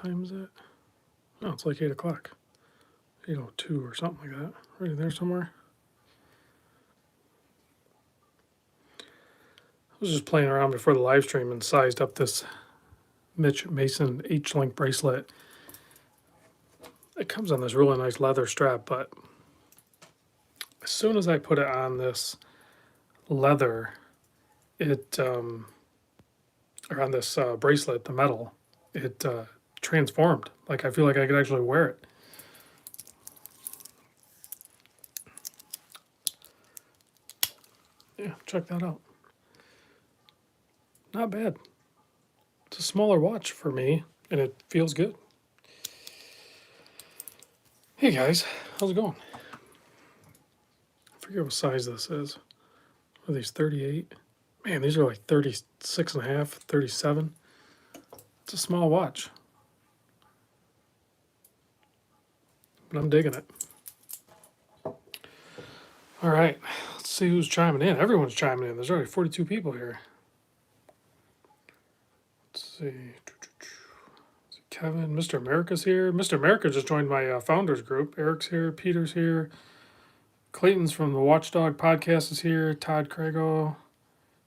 time is it? Oh, it's like 8 o'clock. 8:02 or something like that. Right in there somewhere. I was just playing around before the live stream and sized up this Mitch Mason H-link bracelet. It comes on this really nice leather strap, but as soon as I put it on this leather, or on this bracelet, the metal, it transformed. Like I feel like I could actually wear it. Yeah, check that out. Not bad. It's a smaller watch for me, and it feels good. Hey guys, how's it going? I forget what size this is. Are these 38? Man, these are like 36 and a half, 37. It's a small watch. But I'm digging it. All right, let's see who's chiming in. Everyone's chiming in. There's already 42 people here. Let's see. Kevin, Mr. America's here. Mr. America just joined my founders group. Eric's here. Peter's here. Clayton's from the Watchdog podcast is here. Todd Crago.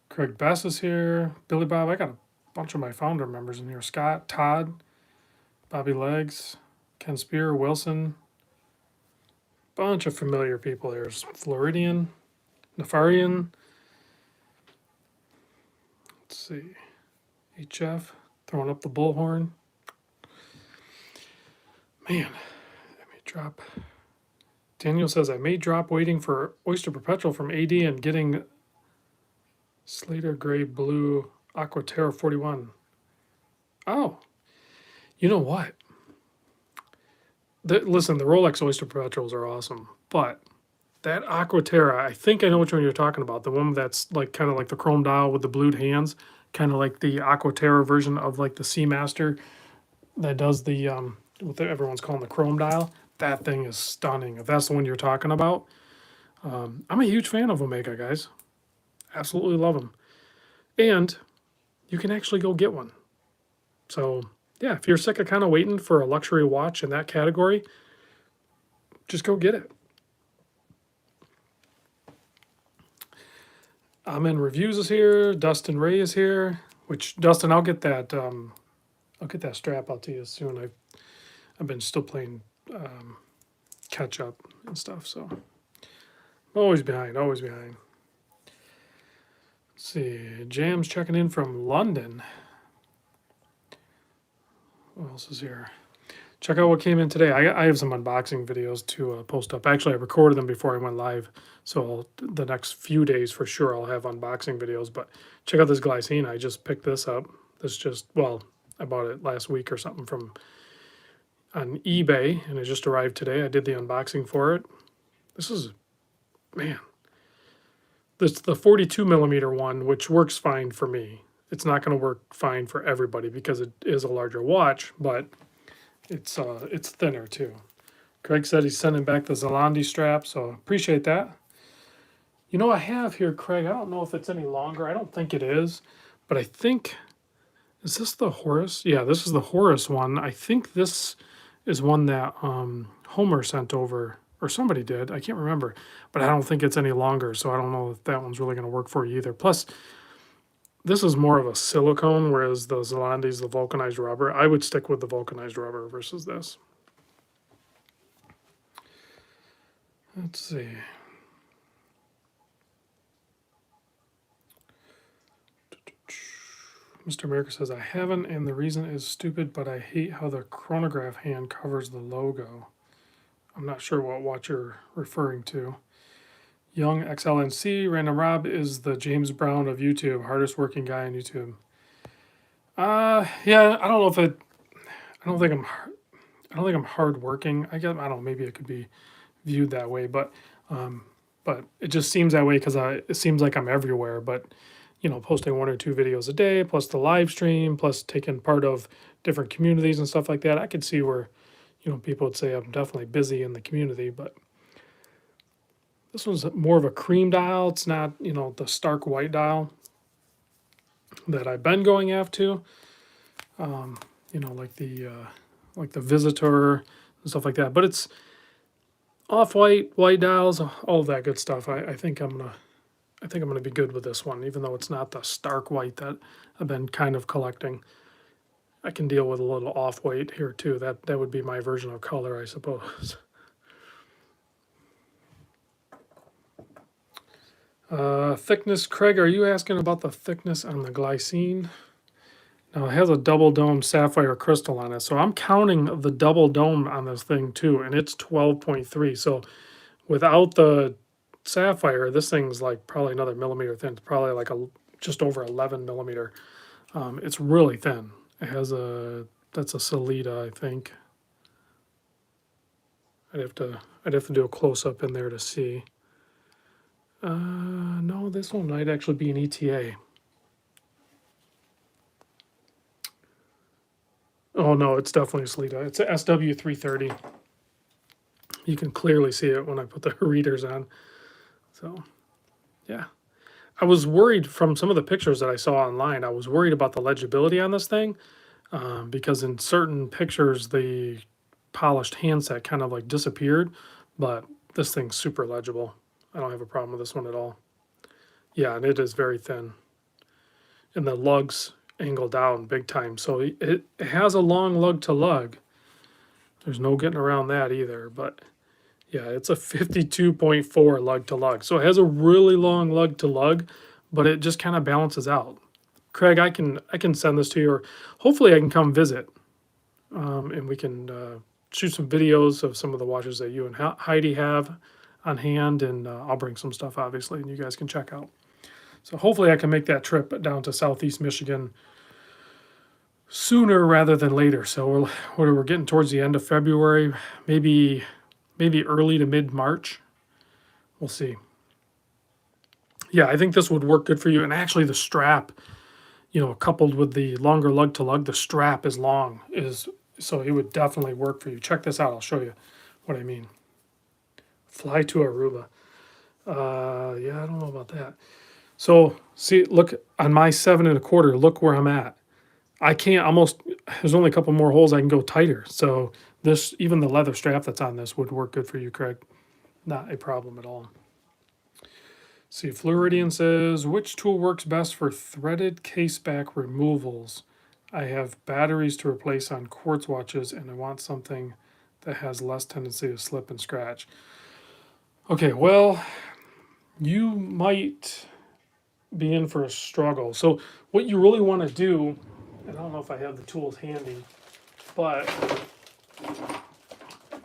Craig Bess is here. Billy Bob. I got a bunch of my founder members in here. Scott, Todd, Bobby Legs, Ken Spear, Wilson. Bunch of familiar people here. Floridian, Nefarian. Let's see. HF, throwing up the bullhorn. Man, I may drop. Daniel says, I may drop waiting for Oyster Perpetual from AD and getting Slater Gray Blue Aquaterra 41. Oh, you know what? Listen, the Rolex Oyster Perpetuals are awesome, but that Aquaterra, I think I know which one you're talking about. The one that's like kind of like the chrome dial with the blued hands, kind of like the Aquaterra version of like the Seamaster that does the what everyone's calling the chrome dial. That thing is stunning. If that's the one you're talking about, I'm a huge fan of Omega, guys. Absolutely love them, and you can actually go get one. So yeah, if you're sick of kind of waiting for a luxury watch in that category, just go get it. Amen Reviews is here. Dustin Ray is here. Which Dustin, I'll get that strap out to you soon. I've been still playing catch up and stuff, so always behind. Let's see, Jam's checking in from London. What else is here? Check out what came in today. I have some unboxing videos to post up. Actually, I recorded them before I went live, so the next few days for sure I'll have unboxing videos. But check out this Glycine. I just picked this up. I bought it last week or something on eBay, and it just arrived today. I did the unboxing for it. This is, man, this the 42 millimeter one, which works fine for me. It's not going to work fine for everybody because it is a larger watch, but it's thinner too. Craig said he's sending back the Zalandi strap, so appreciate that. You know, I have here, Craig, I don't know if it's any longer. I don't think it is, but I think, is this the Horus? Yeah, this is the Horus one. I think this is one that Homer sent over, or somebody did. I can't remember, but I don't think it's any longer, so I don't know if that one's really going to work for you either. Plus, this is more of a silicone, whereas the Zalandi is the vulcanized rubber. I would stick with the vulcanized rubber versus this. Let's see. Mr. America says, I haven't, and the reason is stupid, but I hate how the chronograph hand covers the logo. I'm not sure what watch you're referring to. Young XLNC, Random Rob is the James Brown of YouTube, hardest working guy on YouTube. Yeah, I don't think I'm hardworking. I don't know, maybe it could be viewed that way, but it just seems that way because it seems like I'm everywhere. But you know, posting 1 or 2 videos a day, plus the live stream, plus taking part of different communities and stuff like that, I could see where, you know, people would say I'm definitely busy in the community, but this one's more of a cream dial. It's not, you know, the stark white dial that I've been going after. You know, like the like the Visitor and stuff like that. But it's off-white, white dials, all of that good stuff. I think I'm gonna be good with this one, even though it's not the stark white that I've been kind of collecting. I can deal with a little off-white here too. That would be my version of color, I suppose. Thickness, Craig, are you asking about the thickness on the glycine? Now it has a double dome sapphire crystal on it, so I'm counting the double dome on this thing too, and it's 12.3. So without the sapphire, this thing's like probably another millimeter thin. It's probably like just over 11 millimeter. It's really thin. It has that's a Salida, I think. I'd have to do a close up in there to see. No, this one might actually be an ETA. Oh no, it's definitely a Salida. It's a SW330. You can clearly see it when I put the readers on. So, yeah. I was worried from some of the pictures that I saw online. I was worried about the legibility on this thing because in certain pictures the polished handset kind of like disappeared, but this thing's super legible. I don't have a problem with this one at all. Yeah, and it is very thin. And the lugs angle down big time. So it has a long lug to lug. There's no getting around that either. But yeah, it's a 52.4 lug to lug. So it has a really long lug to lug, but it just kind of balances out. Craig, I can send this to you, or hopefully I can come visit, and we can shoot some videos of some of the watches that you and Heidi have on hand, and I'll bring some stuff obviously, and you guys can check out. So hopefully I can make that trip down to Southeast Michigan sooner rather than later. So we're getting towards the end of February, maybe early to mid-March. We'll see. Yeah, I think this would work good for you. And actually the strap, coupled with the longer lug to lug, the strap is long, so it would definitely work for you. Check this out. I'll show you what I mean. Fly to Aruba. Yeah, I don't know about that. So see, look on my 7 1/4. Look where I'm at. I can't almost. There's only a couple more holes I can go tighter. So this, even the leather strap that's on this, would work good for you, Craig. Not a problem at all. See, Floridian says, which tool works best for threaded caseback removals? I have batteries to replace on quartz watches, and I want something that has less tendency to slip and scratch. Okay, well, you might be in for a struggle. So what you really want to do, and I don't know if I have the tools handy, but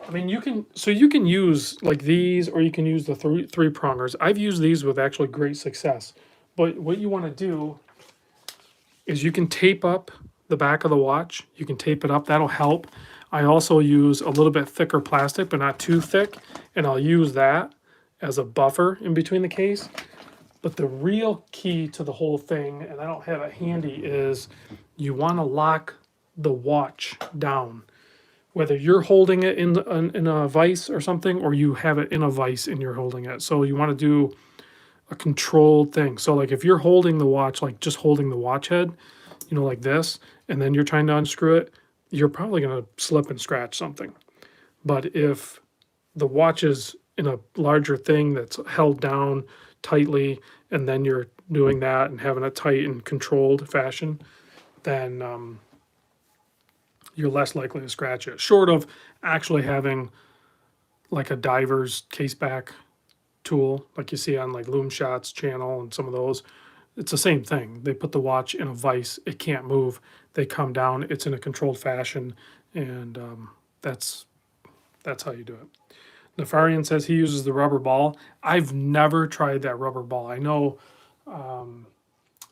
I mean, you can use like these, or you can use the three prongers. I've used these with actually great success. But what you want to do is you can tape up the back of the watch. You can tape it up. That'll help. I also use a little bit thicker plastic, but not too thick, and I'll use that as a buffer in between the case. But the real key to the whole thing, and I don't have it handy, is you want to lock the watch down. Whether you're holding it in a vise or something, or you have it in a vise and you're holding it. So you want to do a controlled thing. So like if you're holding the watch, like just holding the watch head, like this, and then you're trying to unscrew it, you're probably going to slip and scratch something. But if the watch is in a larger thing that's held down tightly, and then you're doing that and having it tight and controlled fashion, then you're less likely to scratch it. Short of actually having like a diver's caseback tool, like you see on like Loom Shots channel and some of those. It's the same thing. They put the watch in a vise. It can't move. They come down. It's in a controlled fashion, and that's how you do it. Nefarian says he uses the rubber ball. I've never tried that rubber ball. I know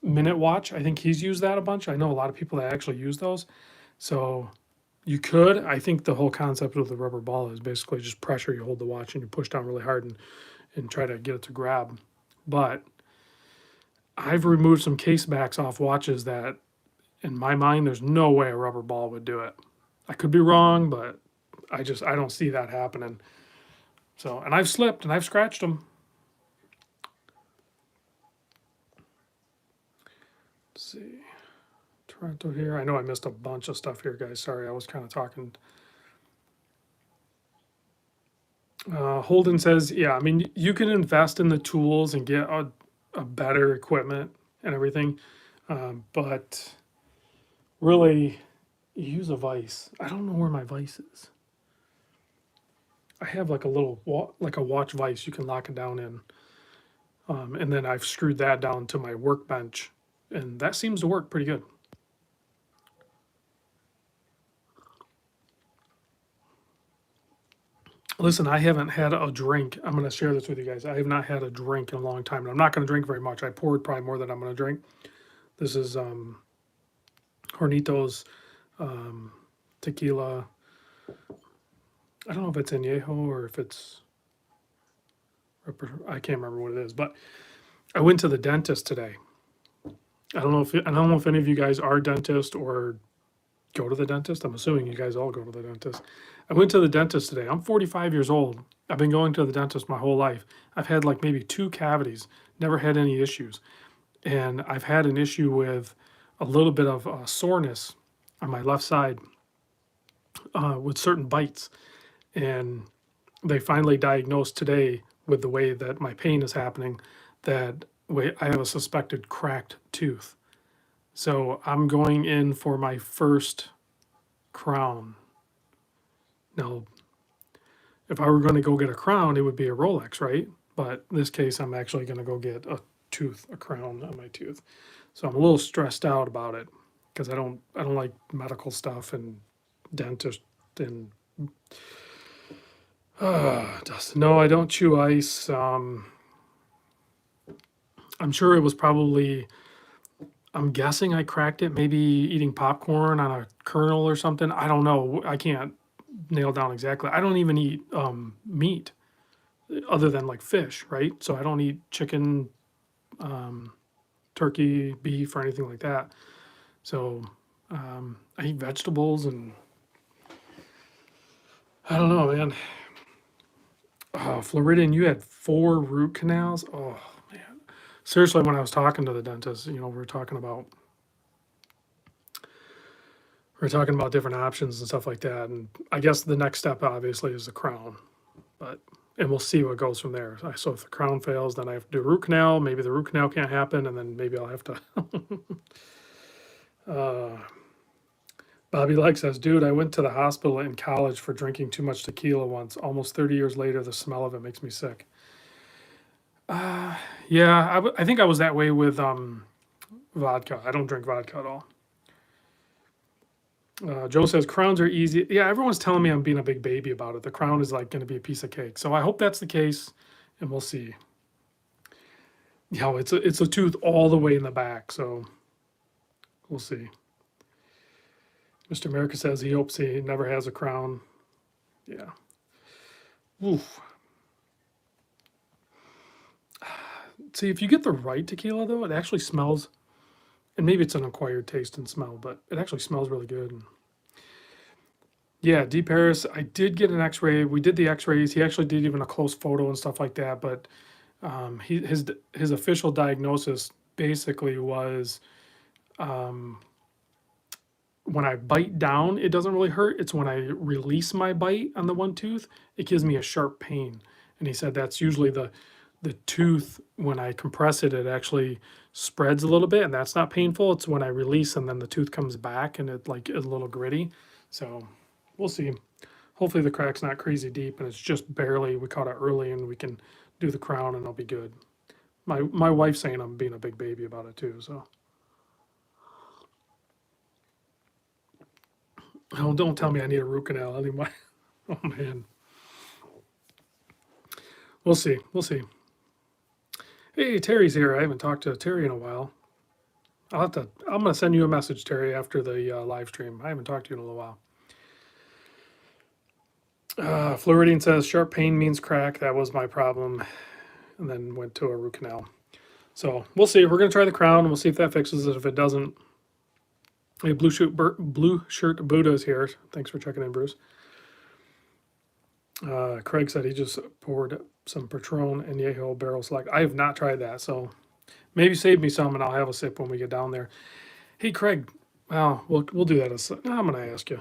Minute Watch, I think he's used that a bunch. I know a lot of people that actually use those. So you could. I think the whole concept of the rubber ball is basically just pressure. You hold the watch and you push down really hard and try to get it to grab. But I've removed some case backs off watches that, in my mind, there's no way a rubber ball would do it. I could be wrong, but I don't see that happening. So, and I've slipped and I've scratched them. Let's see. Toronto here. I know I missed a bunch of stuff here, guys. Sorry, I was kind of talking. Holden says, yeah, I mean, you can invest in the tools and get a better equipment and everything, but really, use a vise. I don't know where my vise is. I have like a little, like a watch vise you can lock it down in. And then I've screwed that down to my workbench, and that seems to work pretty good. Listen, I haven't had a drink. I'm going to share this with you guys. I have not had a drink in a long time, and I'm not going to drink very much. I poured probably more than I'm going to drink. This is Hornitos tequila. I don't know if it's añejo or if it's, I can't remember what it is, but I went to the dentist today. I don't know if any of you guys are dentists or go to the dentist. I'm assuming you guys all go to the dentist. I went to the dentist today. I'm 45 years old. I've been going to the dentist my whole life. I've had like maybe 2 cavities, never had any issues. And I've had an issue with a little bit of soreness on my left side with certain bites. And they finally diagnosed today with the way that my pain is happening that I have a suspected cracked tooth. So I'm going in for my first crown. Now, if I were going to go get a crown, it would be a Rolex, right? But in this case, I'm actually going to go get a crown on my tooth. So I'm a little stressed out about it because I don't like medical stuff and dentist and no, I don't chew ice. I'm sure it was probably, I'm guessing I cracked it, maybe eating popcorn on a kernel or something. I don't know. I can't nail down exactly. I don't even eat meat other than like fish, right? So I don't eat chicken, turkey, beef, or anything like that. So I eat vegetables and I don't know, man. Floridian, you had 4 root canals. Oh man, seriously, when I was talking to the dentist, we were talking about different options and stuff like that. And I guess the next step obviously is the crown, and we'll see what goes from there. So if the crown fails, then I have to do a root canal. Maybe the root canal can't happen, and then maybe I'll have to. Bobby Like says, dude, I went to the hospital in college for drinking too much tequila once. Almost 30 years later, the smell of it makes me sick. Yeah, I think I was that way with vodka. I don't drink vodka at all. Joe says, crowns are easy. Yeah, everyone's telling me I'm being a big baby about it. The crown is like going to be a piece of cake. So I hope that's the case, and we'll see. It's a tooth all the way in the back, so we'll see. Mr. America says he hopes he never has a crown. Yeah. Oof. See, if you get the right tequila, though, it actually smells, and maybe it's an acquired taste and smell, but it actually smells really good. Yeah, Deep Harris, I did get an x-ray. We did the x-rays. He actually did even a close photo and stuff like that, but his official diagnosis basically was when I bite down, it doesn't really hurt. It's when I release my bite on the one tooth, it gives me a sharp pain. And he said that's usually the tooth, when I compress it, it actually spreads a little bit, and that's not painful. It's when I release and then the tooth comes back and it like is a little gritty. So we'll see. Hopefully the crack's not crazy deep and it's just barely, we caught it early and we can do the crown and I'll be good. My wife's saying I'm being a big baby about it too, so. Oh, don't tell me I need a root canal anymore. Oh man. We'll see. We'll see. Hey, Terry's here. I haven't talked to Terry in a while. I'm gonna send you a message, Terry, after the live stream. I haven't talked to you in a little while. Floridian says sharp pain means crack. That was my problem, and then went to a root canal. So we'll see. We're gonna try the crown. We'll see if that fixes it. If it doesn't, hey, blue shirt Buddha is here. Thanks for checking in, Bruce. Craig said he just poured some Patron Añejo barrel select. I have not tried that, so maybe save me some and I'll have a sip when we get down there. Hey, Craig, Well, we'll do that. I'm going to ask you.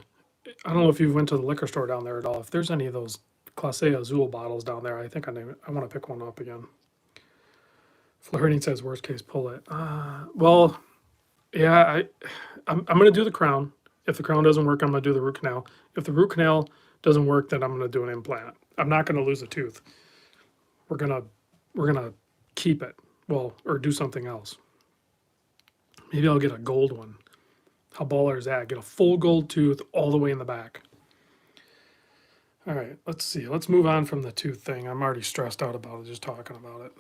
I don't know if you went to the liquor store down there at all. If there's any of those Clase Azul bottles down there, I think I want to pick one up again. Flirting says worst case pull it. Well, yeah, I'm going to do the crown. If the crown doesn't work, I'm going to do the root canal. If the root canal doesn't work, then I'm going to do an implant. I'm not going to lose a tooth. We're gonna keep it. Well, or do something else. Maybe I'll get a gold one. How baller is that? Get a full gold tooth all the way in the back. All right, let's see. Let's move on from the tooth thing. I'm already stressed out about it just talking about it.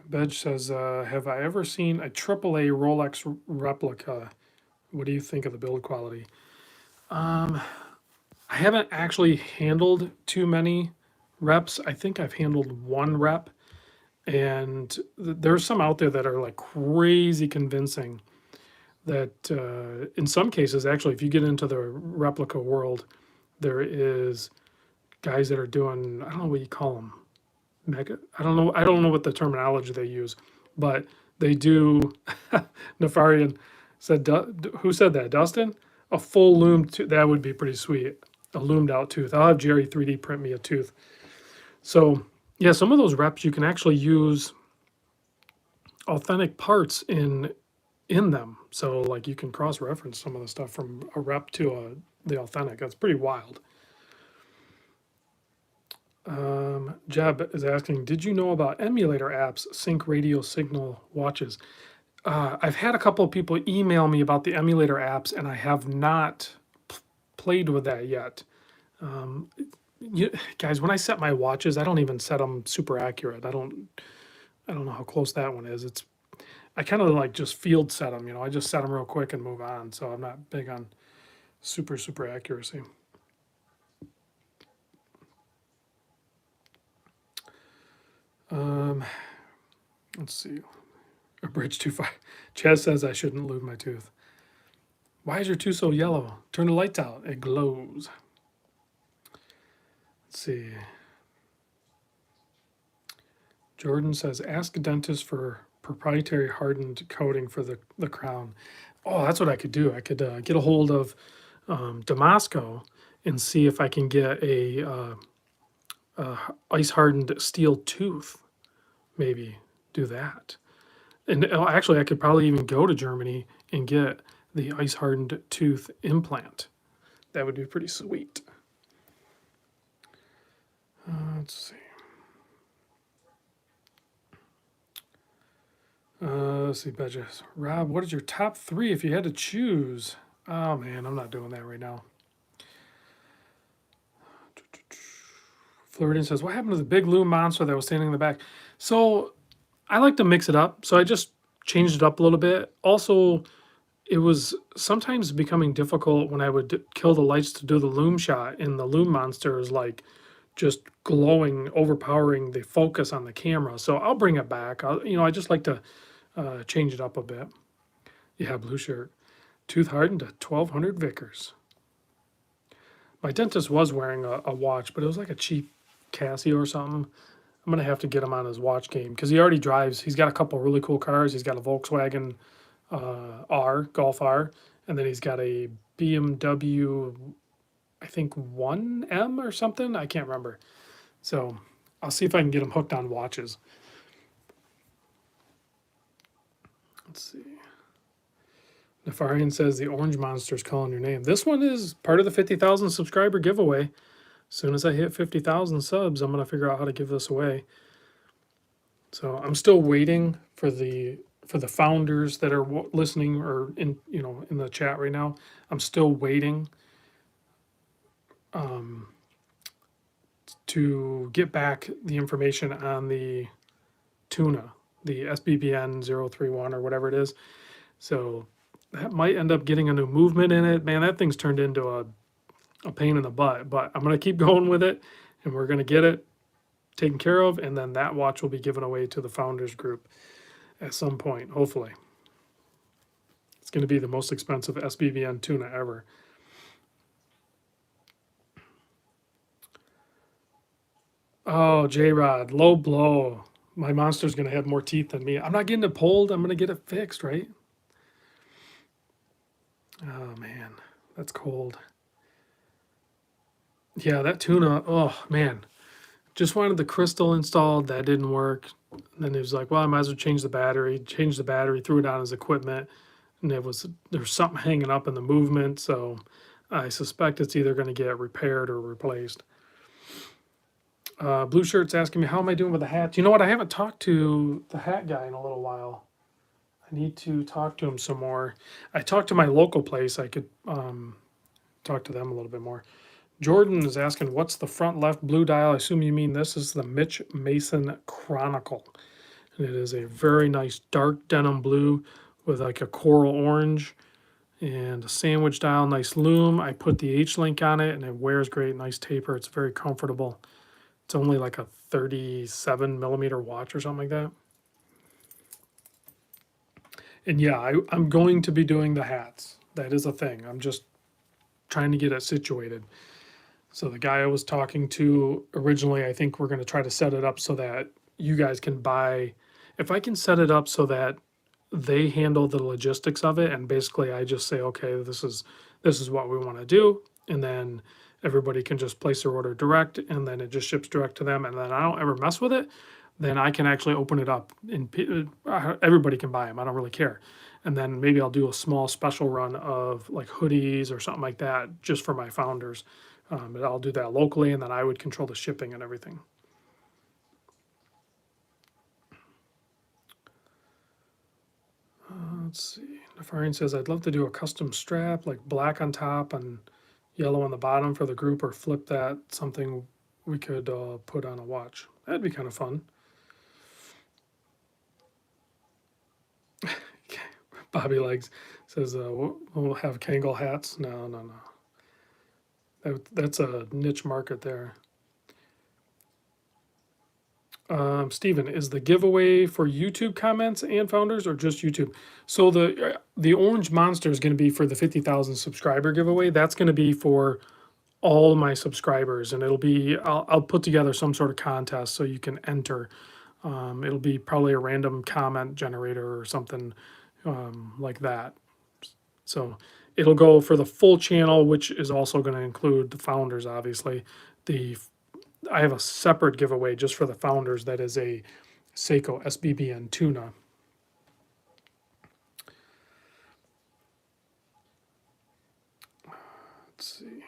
Bedge says, have I ever seen a AAA Rolex replica? What do you think of the build quality? I haven't actually handled too many reps. I think I've handled one rep, and there's some out there that are like crazy convincing that in some cases, actually, if you get into the replica world, there is guys that are doing, I don't know what you call them, mega. I don't know what the terminology they use, but they do. Nefarian said, who said that? Dustin? A full loom tooth. That would be pretty sweet. A loomed out tooth. I'll have Jerry 3D print me a tooth. So yeah, some of those reps you can actually use authentic parts in them. So like you can cross reference some of the stuff from a rep to the authentic. That's pretty wild. Jeb is asking, did you know about emulator apps sync radio signal watches? I've had a couple of people email me about the emulator apps, and I have not played with that yet. Guys, when I set my watches, I don't even set them super accurate. I don't know how close that one is. I kind of like just field set them. I just set them real quick and move on. So I'm not big on super accuracy. Let's see. A bridge too far. Chaz says I shouldn't lube my tooth. Why is your tooth so yellow? Turn the lights out. It glows. Let's see. Jordan says, ask a dentist for proprietary hardened coating for the crown. Oh, that's what I could do. I could get a hold of Damasco and see if I can get a ice hardened steel tooth. Maybe do that. And actually, I could probably even go to Germany and get the ice hardened tooth implant. That would be pretty sweet. Let's see. Let's see, Badges. Rob, what is your top 3 if you had to choose? Oh man, I'm not doing that right now. Floridian says, what happened to the big loom monster that was standing in the back? So I like to mix it up. So I just changed it up a little bit. Also, it was sometimes becoming difficult when I would kill the lights to do the loom shot, and the loom monster is like just glowing, overpowering the focus on the camera. So I'll bring it back. I just like to change it up a bit. Yeah, blue shirt. Tooth hardened to 1200 Vickers. My dentist was wearing a watch, but it was like a cheap Casio or something. I'm going to have to get him on his watch game because he already drives. He's got a couple really cool cars. He's got a Volkswagen Golf R, and then he's got a BMW, I think 1M or something. I can't remember. So I'll see if I can get him hooked on watches. Let's see. Nefarian says the orange monster's calling your name. This one is part of the 50,000 subscriber giveaway. As soon as I hit 50,000 subs, I'm going to figure out how to give this away. So I'm still waiting for the founders that are listening or in the chat right now. I'm still waiting to get back the information on the tuna, the SBBN 031 or whatever it is. So that might end up getting a new movement in it. Man, that thing's turned into a pain in the butt, but I'm going to keep going with it, and we're going to get it taken care of, and then that watch will be given away to the founders group at some point, hopefully. It's going to be the most expensive SBBN tuna ever. Oh, J-Rod, low blow. My monster's going to have more teeth than me. I'm not getting it pulled. I'm going to get it fixed, right? Oh, man. That's cold. Yeah, that tuna, oh, man. Just wanted the crystal installed. That didn't work. And then he was like, well, I might as well change the battery. Changed the battery, threw it on his equipment. And there's something hanging up in the movement. So I suspect it's either going to get repaired or replaced. Blue Shirt's asking me, how am I doing with the hat? You know what? I haven't talked to the hat guy in a little while. I need to talk to him some more. I talked to my local place. I could talk to them a little bit more. Jordan is asking, what's the front left blue dial? I assume you mean this is the Mitch Mason Chronicle. And it is a very nice dark denim blue with like a coral orange and a sandwich dial, nice loom. I put the H-link on it and it wears great, nice taper. It's very comfortable. It's only like a 37 millimeter watch or something like that. And yeah, I'm going to be doing the hats. That is a thing. I'm just trying to get it situated. So the guy I was talking to originally, I think we're going to try to set it up so that you guys can buy. If I can set it up so that they handle the logistics of it, and basically I just say, okay, this is what we want to do, and then everybody can just place their order direct, and then it just ships direct to them, and then I don't ever mess with it. Then I can actually open it up, and everybody can buy them. I don't really care. And then maybe I'll do a small special run of like hoodies or something like that just for my founders. But I'll do that locally, and then I would control the shipping and everything. Let's see. Nefarian says, I'd love to do a custom strap, like black on top and yellow on the bottom for the group, or flip that, something we could put on a watch. That'd be kind of fun. Bobby Legs says, we'll have Kangol hats. No. That's a niche market there. Steven, is the giveaway for YouTube comments and founders or just YouTube? So the orange monster is going to be for the 50,000 subscriber giveaway. That's going to be for all my subscribers, and I'll put together some sort of contest so you can enter. It'll be probably a random comment generator or something like that. So it'll go for the full channel, which is also going to include the founders, obviously. I have a separate giveaway just for the founders that is a Seiko SBBN tuna. Let's see.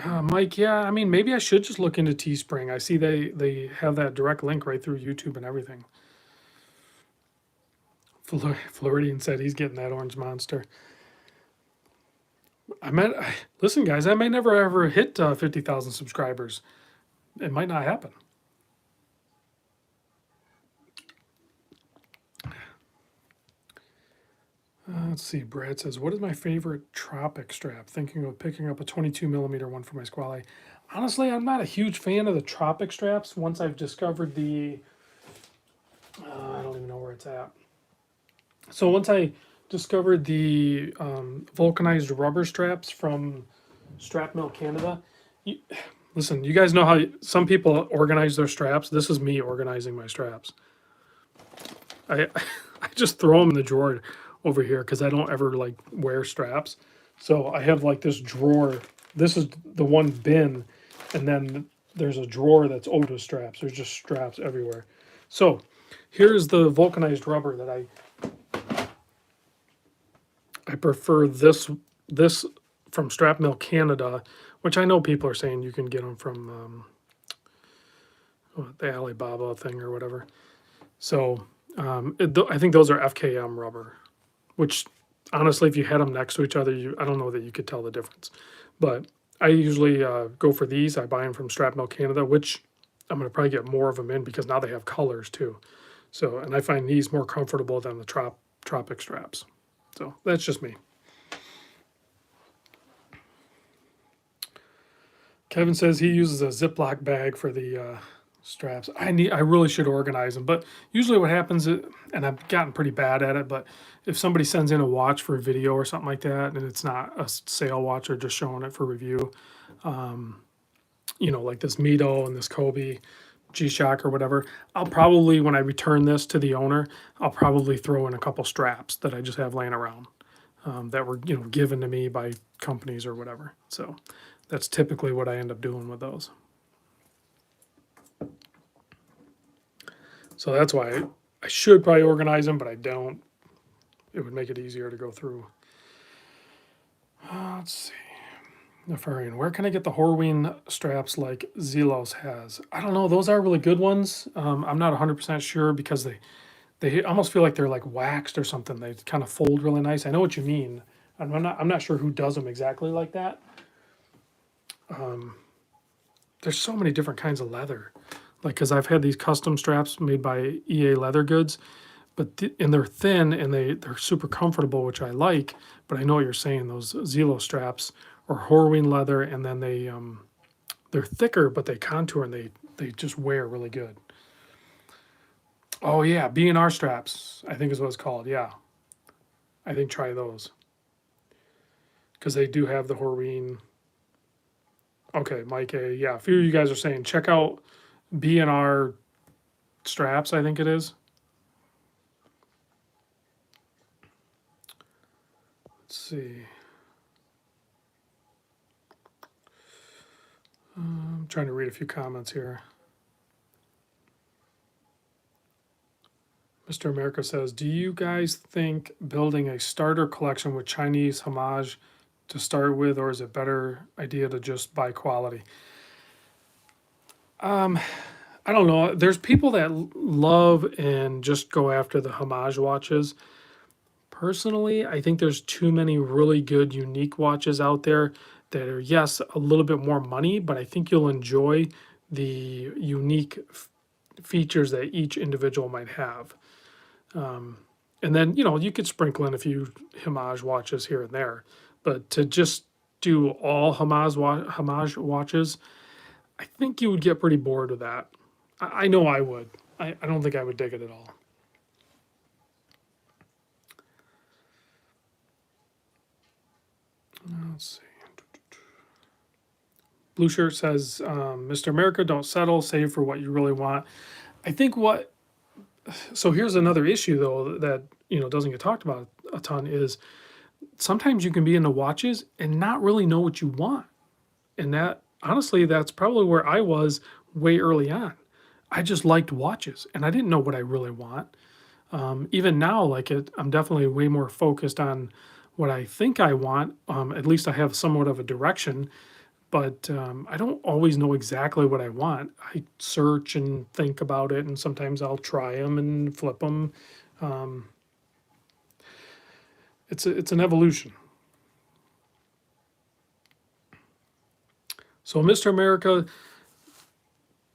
Mike, yeah, I mean, maybe I should just look into Teespring. I see they have that direct link right through YouTube and everything. Floridian said he's getting that orange monster. Listen, guys, I may never ever hit 50,000 subscribers. It might not happen. Let's see. Brad says, what is my favorite Tropic strap? Thinking of picking up a 22 millimeter one for my squally. Honestly, I'm not a huge fan of the Tropic straps. Once I've discovered I don't even know where it's at. So once I discovered the vulcanized rubber straps from Strap Mill Canada. Listen, you guys know how some people organize their straps. This is me organizing my straps. I just throw them in the drawer over here because I don't ever like wear straps. So I have like this drawer. This is the one bin, and then there's a drawer that's over the straps. There's just straps everywhere. So here's the vulcanized rubber that I prefer this from Strap Mill Canada, which I know people are saying you can get them from the Alibaba thing or whatever. So I think those are FKM rubber, which honestly, if you had them next to each other, I don't know that you could tell the difference. But I usually go for these. I buy them from Strap Mill Canada, which I'm going to probably get more of them in because now they have colors too. So, and I find these more comfortable than the Tropic straps. So that's just me. Kevin says he uses a Ziploc bag for the straps. I really should organize them, but usually what happens, and I've gotten pretty bad at it, but if somebody sends in a watch for a video or something like that, and it's not a sale watch or just showing it for review, like this Mito and this Kobe G-Shock or whatever, I'll probably, when I return this to the owner, I'll probably throw in a couple straps that I just have laying around that were, given to me by companies or whatever. So that's typically what I end up doing with those. So that's why I should probably organize them, but I don't. It would make it easier to go through. Let's see. Nefarian, where can I get the Horween straps like Zelos has? I don't know. Those are really good ones. I'm not 100% sure because they almost feel like they're like waxed or something. They kind of fold really nice. I know what you mean. I'm not sure who does them exactly like that. There's so many different kinds of leather. Like, because I've had these custom straps made by EA Leather Goods, and they're thin and they're super comfortable, which I like. But I know what you're saying. Those Zelo straps or Horween leather, and then they're thicker, but they contour and they just wear really good. Oh yeah, B&R straps, I think is what it's called. Yeah, I think try those because they do have the Horween. Okay, Mike A. Yeah, a few of you guys are saying check out B&R straps, I think it is. Let's see. I'm trying to read a few comments here. Mr. America says, do you guys think building a starter collection with Chinese homage to start with, or is it better idea to just buy quality? I don't know. There's people that love and just go after the homage watches. Personally, I think there's too many really good unique watches out there that are, yes, a little bit more money, but I think you'll enjoy the unique features that each individual might have. And then, you could sprinkle in a few homage watches here and there, but to just do all homage watches, I think you would get pretty bored with that. I know I would. I don't think I would dig it at all. Let's see. Blue Shirt says, Mr. America, don't settle, save for what you really want. I think so here's another issue though that, doesn't get talked about a ton is sometimes you can be into watches and not really know what you want. And that, honestly, that's probably where I was way early on. I just liked watches and I didn't know what I really want. Even now, I'm definitely way more focused on what I think I want. At least I have somewhat of a direction, but I don't always know exactly what I want. I search and think about it, and sometimes I'll try them and flip them. It's an evolution. So, Mr. America,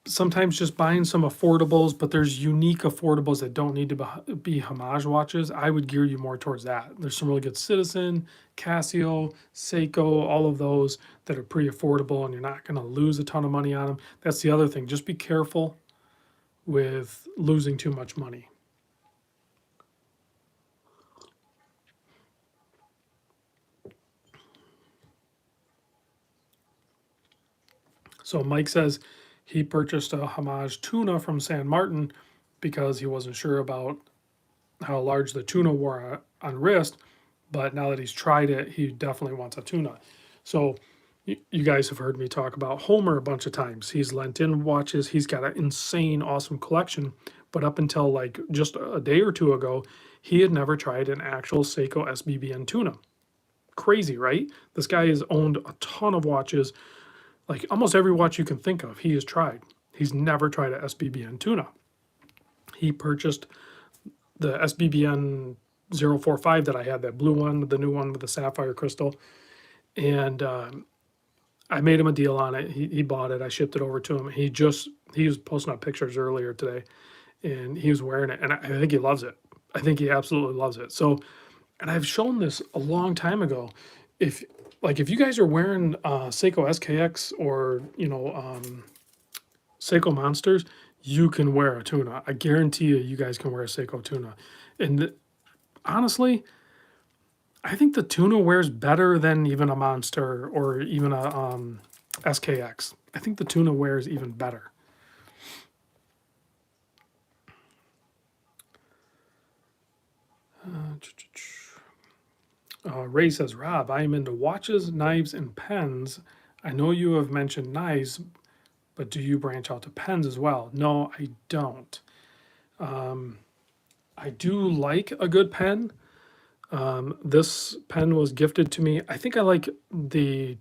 sometimes just buying some affordables, but there's unique affordables that don't need to be homage watches. I would gear you more towards that. There's some really good Citizen, Casio, Seiko, all of those that are pretty affordable and you're not going to lose a ton of money on them. That's the other thing. Just be careful with losing too much money. So Mike says he purchased a homage tuna from San Martin because he wasn't sure about how large the tuna were on wrist, but now that he's tried it, he definitely wants a tuna. So you guys have heard me talk about Homer a bunch of times. He's lent in watches. He's got an insane, awesome collection, but up until like just a day or two ago, he had never tried an actual Seiko SBBN tuna. Crazy, right? This guy has owned a ton of watches. Like almost every watch you can think of, he has tried. He's never tried a SBBN tuna. He purchased the SBBN 045 that I had, that blue one, the new one with the sapphire crystal. And I made him a deal on it. He bought it. I shipped it over to him. He was posting up pictures earlier today, and he was wearing it. And I think he loves it. I think he absolutely loves it. So, and I've shown this a long time ago. If you guys are wearing Seiko SKX or Seiko Monsters, you can wear a tuna. I guarantee you guys can wear a Seiko tuna. And honestly, I think the tuna wears better than even a Monster or even a SKX. I think the tuna wears even better. Ray says, Rob, I am into watches, knives, and pens. I know you have mentioned knives, but do you branch out to pens as well? No, I don't. I do like a good pen. This pen was gifted to me. I think I like the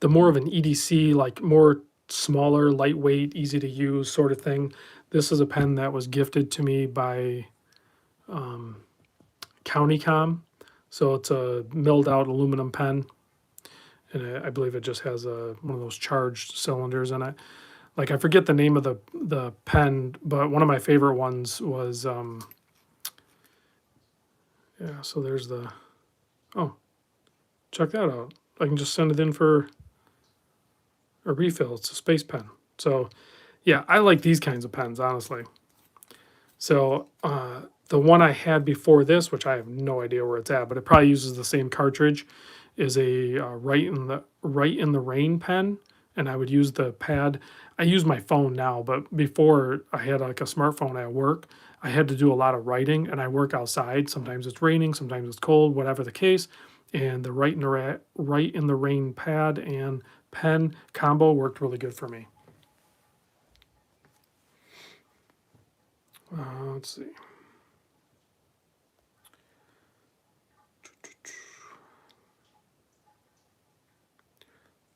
more of an EDC, like more smaller, lightweight, easy to use sort of thing. This is a pen that was gifted to me by CountyCom. So it's a milled out aluminum pen, and I believe it just has one of those charged cylinders in it. Like I forget the name of the pen, but one of my favorite ones was yeah. So there's the oh, check that out. I can just send it in for a refill. It's a space pen. So yeah, I like these kinds of pens honestly. So the one I had before this, which I have no idea where it's at, but it probably uses the same cartridge, is a Right in the Rain pen, and I would use the pad. I use my phone now, but before I had like a smartphone at work. I had to do a lot of writing, and I work outside. Sometimes it's raining, sometimes it's cold, whatever the case. And the Right in the Rain pad and pen combo worked really good for me. Let's see.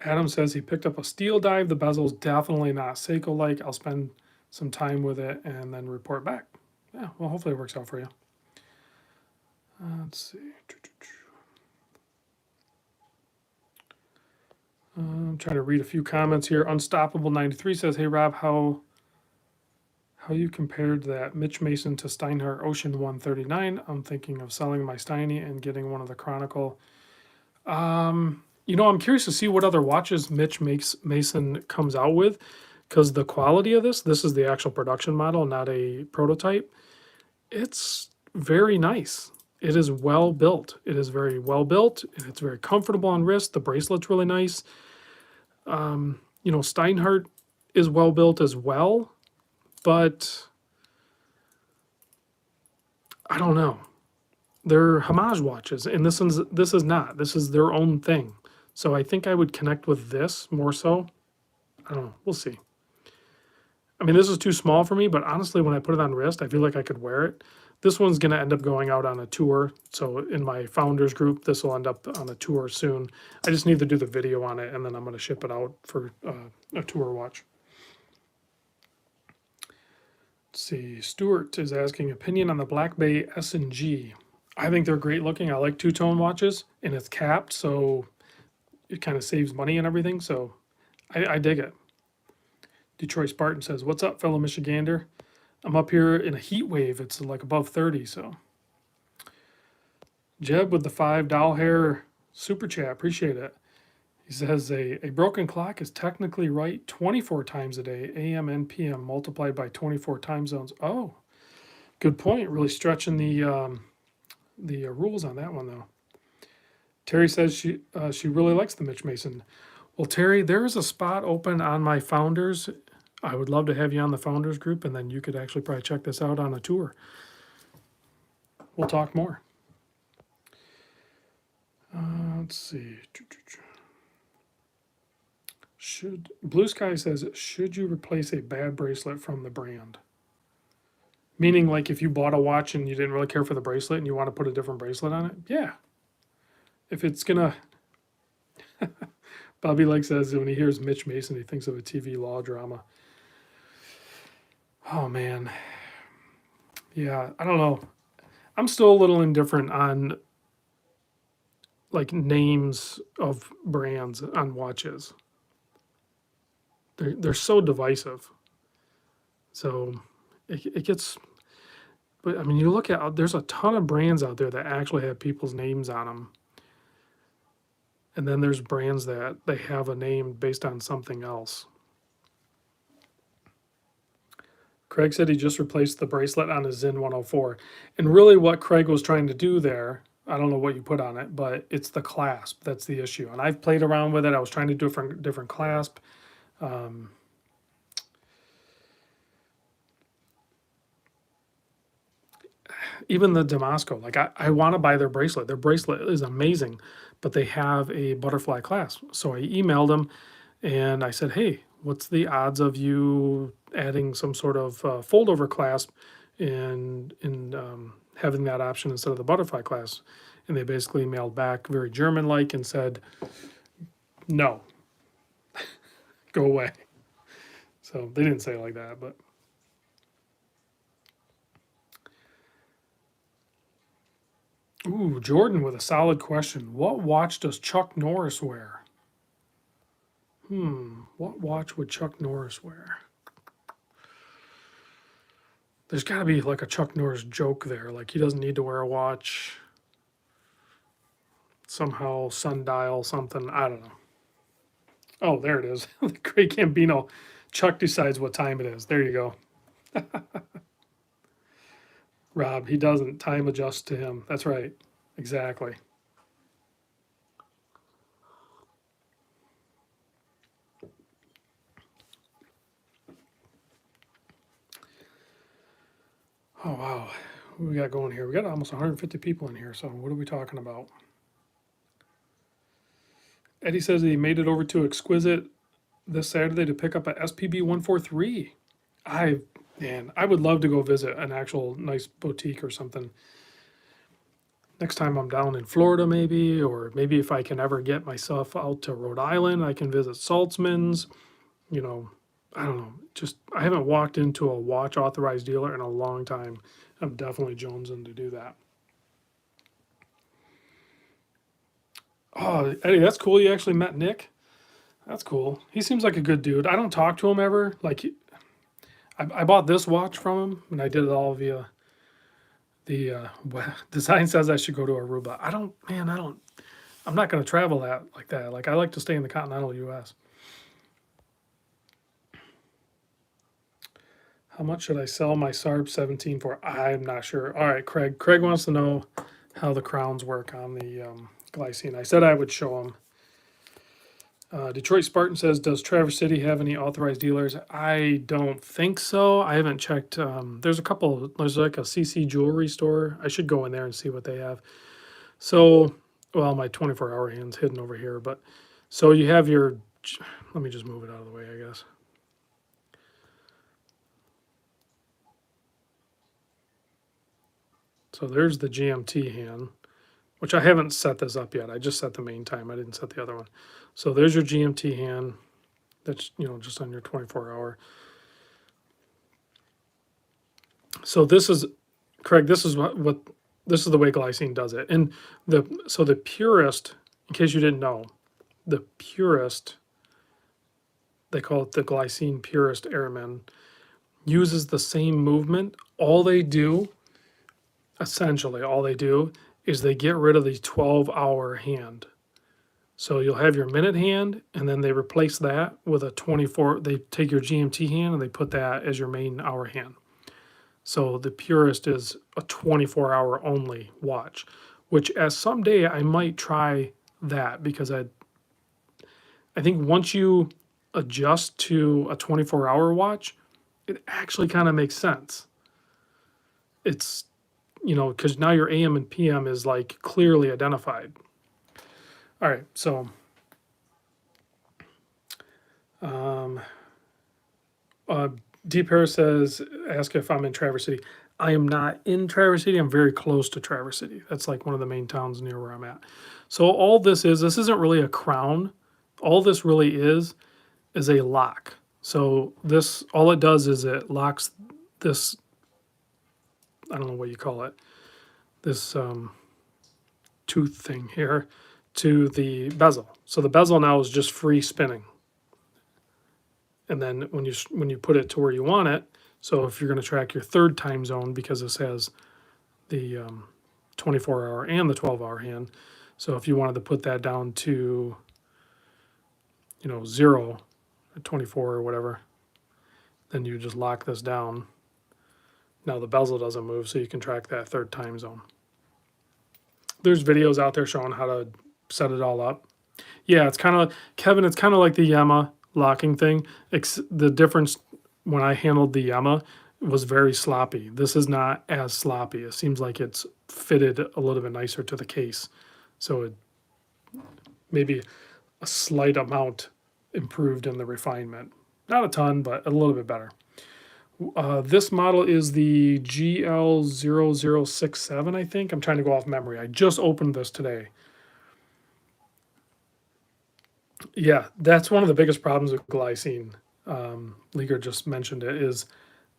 Adam says he picked up a steel dive. The bezel's definitely not Seiko-like. I'll spend some time with it and then report back. Yeah, well, hopefully it works out for you. Let's see. I'm trying to read a few comments here. Unstoppable93 says, hey, Rob, how you compared that Mitch Mason to Steinhardt Ocean 139. I'm thinking of selling my Steiny and getting one of the Chronicle. I'm curious to see what other watches Mitch Mason comes out with, because the quality of this is the actual production model, not a prototype. It's very nice. It is well built. It is very well built, and it's very comfortable on wrist. The bracelet's really nice. Steinhardt is well built as well, but I don't know. They're homage watches, and this is not. This is their own thing. So I think I would connect with this more so. I don't know. We'll see. I mean, this is too small for me, but honestly, when I put it on wrist, I feel like I could wear it. This one's going to end up going out on a tour. So in my founders group, this will end up on a tour soon. I just need to do the video on it, and then I'm going to ship it out for a tour watch. Let's see. Stuart is asking opinion on the Black Bay S&G. I think they're great looking. I like two-tone watches, and it's capped, so it kind of saves money and everything. So I dig it. Detroit Spartan says, what's up, fellow Michigander? I'm up here in a heat wave. It's like above 30, so. Jeb with the $5 hair super chat. Appreciate it. He says, a broken clock is technically right 24 times a day, AM and PM, multiplied by 24 time zones. Oh, good point. Really stretching the rules on that one, though. Terry says she really likes the Mitch Mason. Well, Terry, there is a spot open on my Founders. I would love to have you on the Founders group, and then you could actually probably check this out on a tour. We'll talk more. Let's see. Blue Sky says, should you replace a bad bracelet from the brand? Meaning, like, if you bought a watch and you didn't really care for the bracelet and you want to put a different bracelet on it? Yeah. If it's going to... Bobby Lake says when he hears Mitch Mason, he thinks of a TV law drama. Oh, man. Yeah, I don't know. I'm still a little indifferent on, like, names of brands on watches. They're so divisive. So it gets... But, I mean, you look at... There's a ton of brands out there that actually have people's names on them. And then there's brands that they have a name based on something else. Craig said he just replaced the bracelet on his Zin 104. And really what Craig was trying to do there, I don't know what you put on it, but it's the clasp that's the issue. And I've played around with it. I was trying to do different clasp. Um, Even the Damasco, like I want to buy their bracelet. Their bracelet is amazing, but they have a butterfly clasp. So I emailed them and I said, hey, what's the odds of you adding some sort of fold over clasp and having that option instead of the butterfly clasp? And they basically emailed back very German like and said, no, go away. So they didn't say it like that, but. Ooh, Jordan with a solid question. What watch does Chuck Norris wear? What watch would Chuck Norris wear? There's got to be like a Chuck Norris joke there. Like he doesn't need to wear a watch. Somehow sundial something. I don't know. Oh, there it is. The Great Gambino. Chuck decides what time it is. There you go. Rob, he doesn't. Time adjusts to him. That's right. Exactly. Oh, wow. What we got going here? We got almost 150 people in here. So what are we talking about? Eddie says he made it over to Exquisite this Saturday to pick up a SPB 143. I would love to go visit an actual nice boutique or something. Next time I'm down in Florida, maybe, or maybe if I can ever get myself out to Rhode Island, I can visit Saltzman's. You know, I don't know. Just I haven't walked into a watch authorized dealer in a long time. I'm definitely jonesing to do that. Oh, Eddie, that's cool. You actually met Nick. That's cool. He seems like a good dude. I don't talk to him ever. I bought this watch from him, and I did it all via the design says I should go to Aruba. I'm not going to travel that like that. Like I like to stay in the continental U.S. How much should I sell my SARB 17 for? I'm not sure. All right, Craig. Craig wants to know how the crowns work on the glycine. I said I would show him. Detroit Spartan says, does Traverse City have any authorized dealers? I don't think so. I haven't checked. There's like a CC jewelry store. I should go in there and see what they have. So, well, my 24-hour hand's hidden over here. But so you have your, let me just move it out of the way, I guess. So there's the GMT hand, which I haven't set this up yet. I just set the main time. I didn't set the other one. So there's your GMT hand. That's, just on your 24-hour. So this is, Craig, this is what this is the way glycine does it. And the purist, in case you didn't know, the purist, they call it the glycine purist airman, uses the same movement. Essentially all they do is they get rid of the 12-hour hand. So you'll have your minute hand, and then they replace that with a 24. They take your GMT hand and they put that as your main hour hand. So the Purist is a 24-hour only watch, which as someday I might try that because I think once you adjust to a 24-hour watch, it actually kind of makes sense. It's, because now your AM and PM is like clearly identified. All right, so Deep Harris says, ask if I'm in Traverse City. I am not in Traverse City. I'm very close to Traverse City. That's like one of the main towns near where I'm at. So all this isn't really a crown. All this really is a lock. So this, all it does is it locks this, I don't know what you call it, this tooth thing here to the bezel. So the bezel now is just free spinning. And then when you put it to where you want it, so if you're going to track your third time zone, because this has the 24-hour and the 12-hour hand, so if you wanted to put that down to 0 or 24 or whatever, then you just lock this down. Now the bezel doesn't move, so you can track that third time zone. There's videos out there showing how to set it all up. Yeah, it's kind of, Kevin, it's kind of like the Yama locking thing. The difference when I handled the Yama was very sloppy. This is not as sloppy. It seems like it's fitted a little bit nicer to the case. So it maybe a slight amount improved in the refinement. Not a ton, but a little bit better. This model is the GL0067, I think. I'm trying to go off memory. I just opened this today. Yeah, that's one of the biggest problems with glycine. Leaguer just mentioned it, is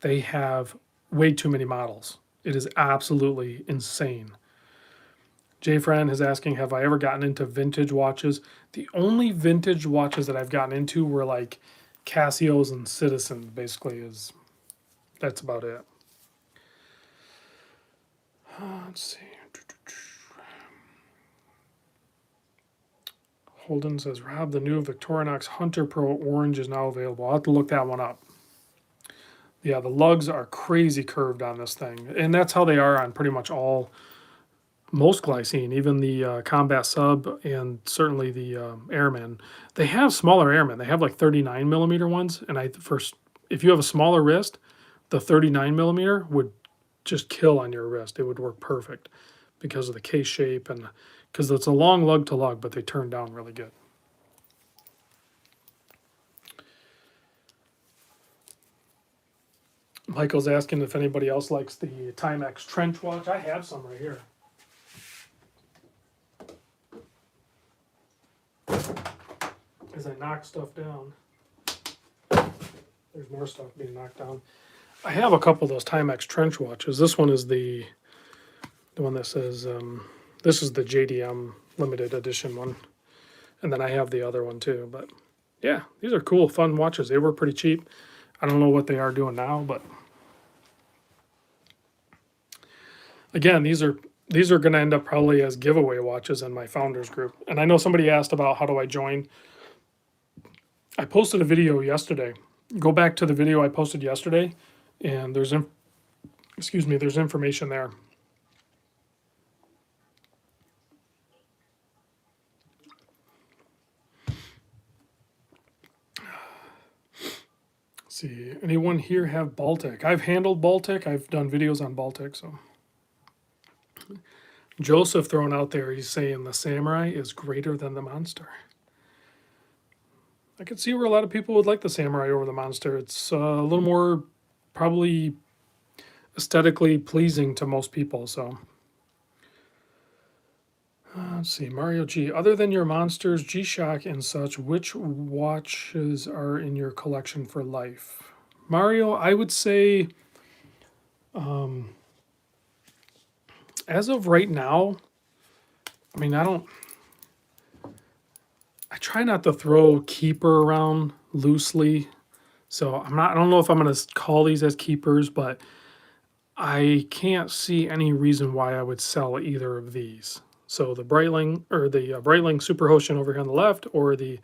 they have way too many models. It is absolutely insane. Jay Fran is asking, have I ever gotten into vintage watches? The only vintage watches that I've gotten into were like Casios and Citizen, basically, that's about it. Let's see. Holden says, Rob, the new Victorinox Hunter Pro Orange is now available. I'll have to look that one up. Yeah, the lugs are crazy curved on this thing. And that's how they are on pretty much most glycine, even the Combat Sub and certainly the Airman. They have smaller Airmen. They have like 39 millimeter ones. And if you have a smaller wrist, the 39 millimeter would just kill on your wrist. It would work perfect because of the case shape and because it's a long lug to lug, but they turn down really good. Michael's asking if anybody else likes the Timex Trench watch. I have some right here. As I knock stuff down, there's more stuff being knocked down. I have a couple of those Timex Trench watches. This one is the one that says, this is the JDM limited edition one. And then I have the other one too. But yeah, these are cool, fun watches. They were pretty cheap. I don't know what they are doing now, but again, these are going to end up probably as giveaway watches in my founders group. And I know somebody asked about how do I join. I posted a video yesterday. Go back to the video I posted yesterday, and there's information there. See, anyone here have Baltic? I've handled Baltic. I've done videos on Baltic. So Joseph throwing out there, he's saying the Samurai is greater than the Monster. I could see where a lot of people would like the Samurai over the Monster. It's a little more probably aesthetically pleasing to most people. So let's see, Mario G. Other than your Monsters, G-Shock and such, which watches are in your collection for life? Mario, I would say, as of right now, I mean, I try not to throw keeper around loosely. So I don't know if I'm going to call these as keepers, but I can't see any reason why I would sell either of these. So the Breitling, or the Breitling Super Ocean over here on the left, or the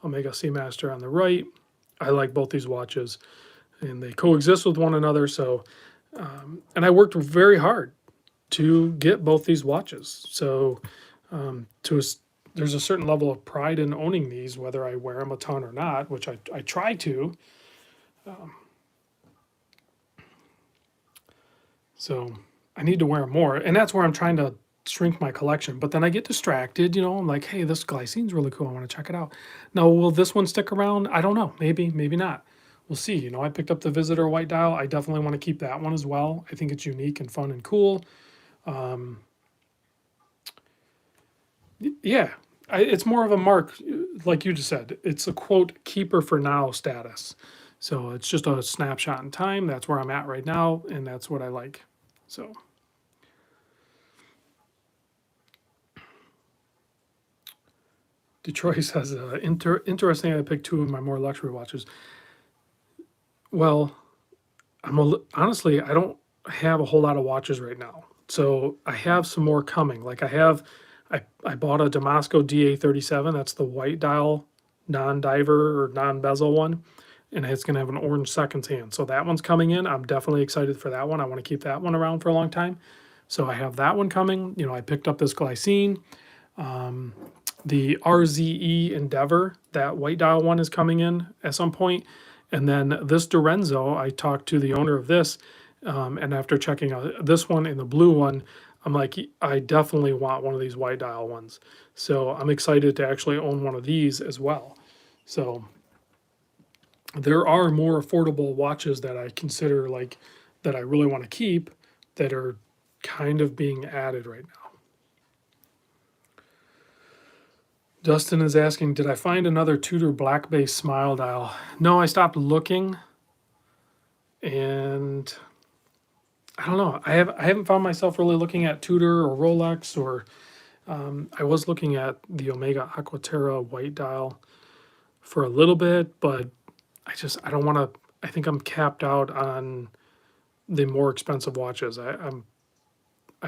Omega Seamaster on the right. I like both these watches, and they coexist with one another. So, and I worked very hard to get both these watches. So, there's a certain level of pride in owning these, whether I wear them a ton or not, which I try to. So I need to wear them more, and that's where I'm trying to shrink my collection. But then I get distracted, I'm like, hey, this glycine's really cool. I want to check it out. Now, will this one stick around? I don't know. Maybe not. We'll see. I picked up the Visitor White Dial. I definitely want to keep that one as well. I think it's unique and fun and cool. Yeah, it's more of a mark, like you just said. It's a quote keeper for now status. So it's just a snapshot in time. That's where I'm at right now, and that's what I like. So Detroit says, interesting. I picked two of my more luxury watches. Well, honestly, I don't have a whole lot of watches right now. So I have some more coming. Like I bought a Damasco DA37. That's the white dial, non-diver or non-bezel one. And it's going to have an orange seconds hand. So that one's coming in. I'm definitely excited for that one. I want to keep that one around for a long time. So I have that one coming. You know, I picked up this glycine. The RZE Endeavor, that white dial one, is coming in at some point. And then this Dorenzo, I talked to the owner of this, and after checking out this one and the blue one, I'm like, I definitely want one of these white dial ones. So I'm excited to actually own one of these as well. So there are more affordable watches that I consider, like, that I really want to keep, that are kind of being added right now. Dustin is asking, did I find another Tudor Black Bay smile dial? No, I stopped looking, and I don't know. I haven't found myself really looking at Tudor or Rolex, or I was looking at the Omega Aquaterra white dial for a little bit, but I don't want to. I think I'm capped out on the more expensive watches. I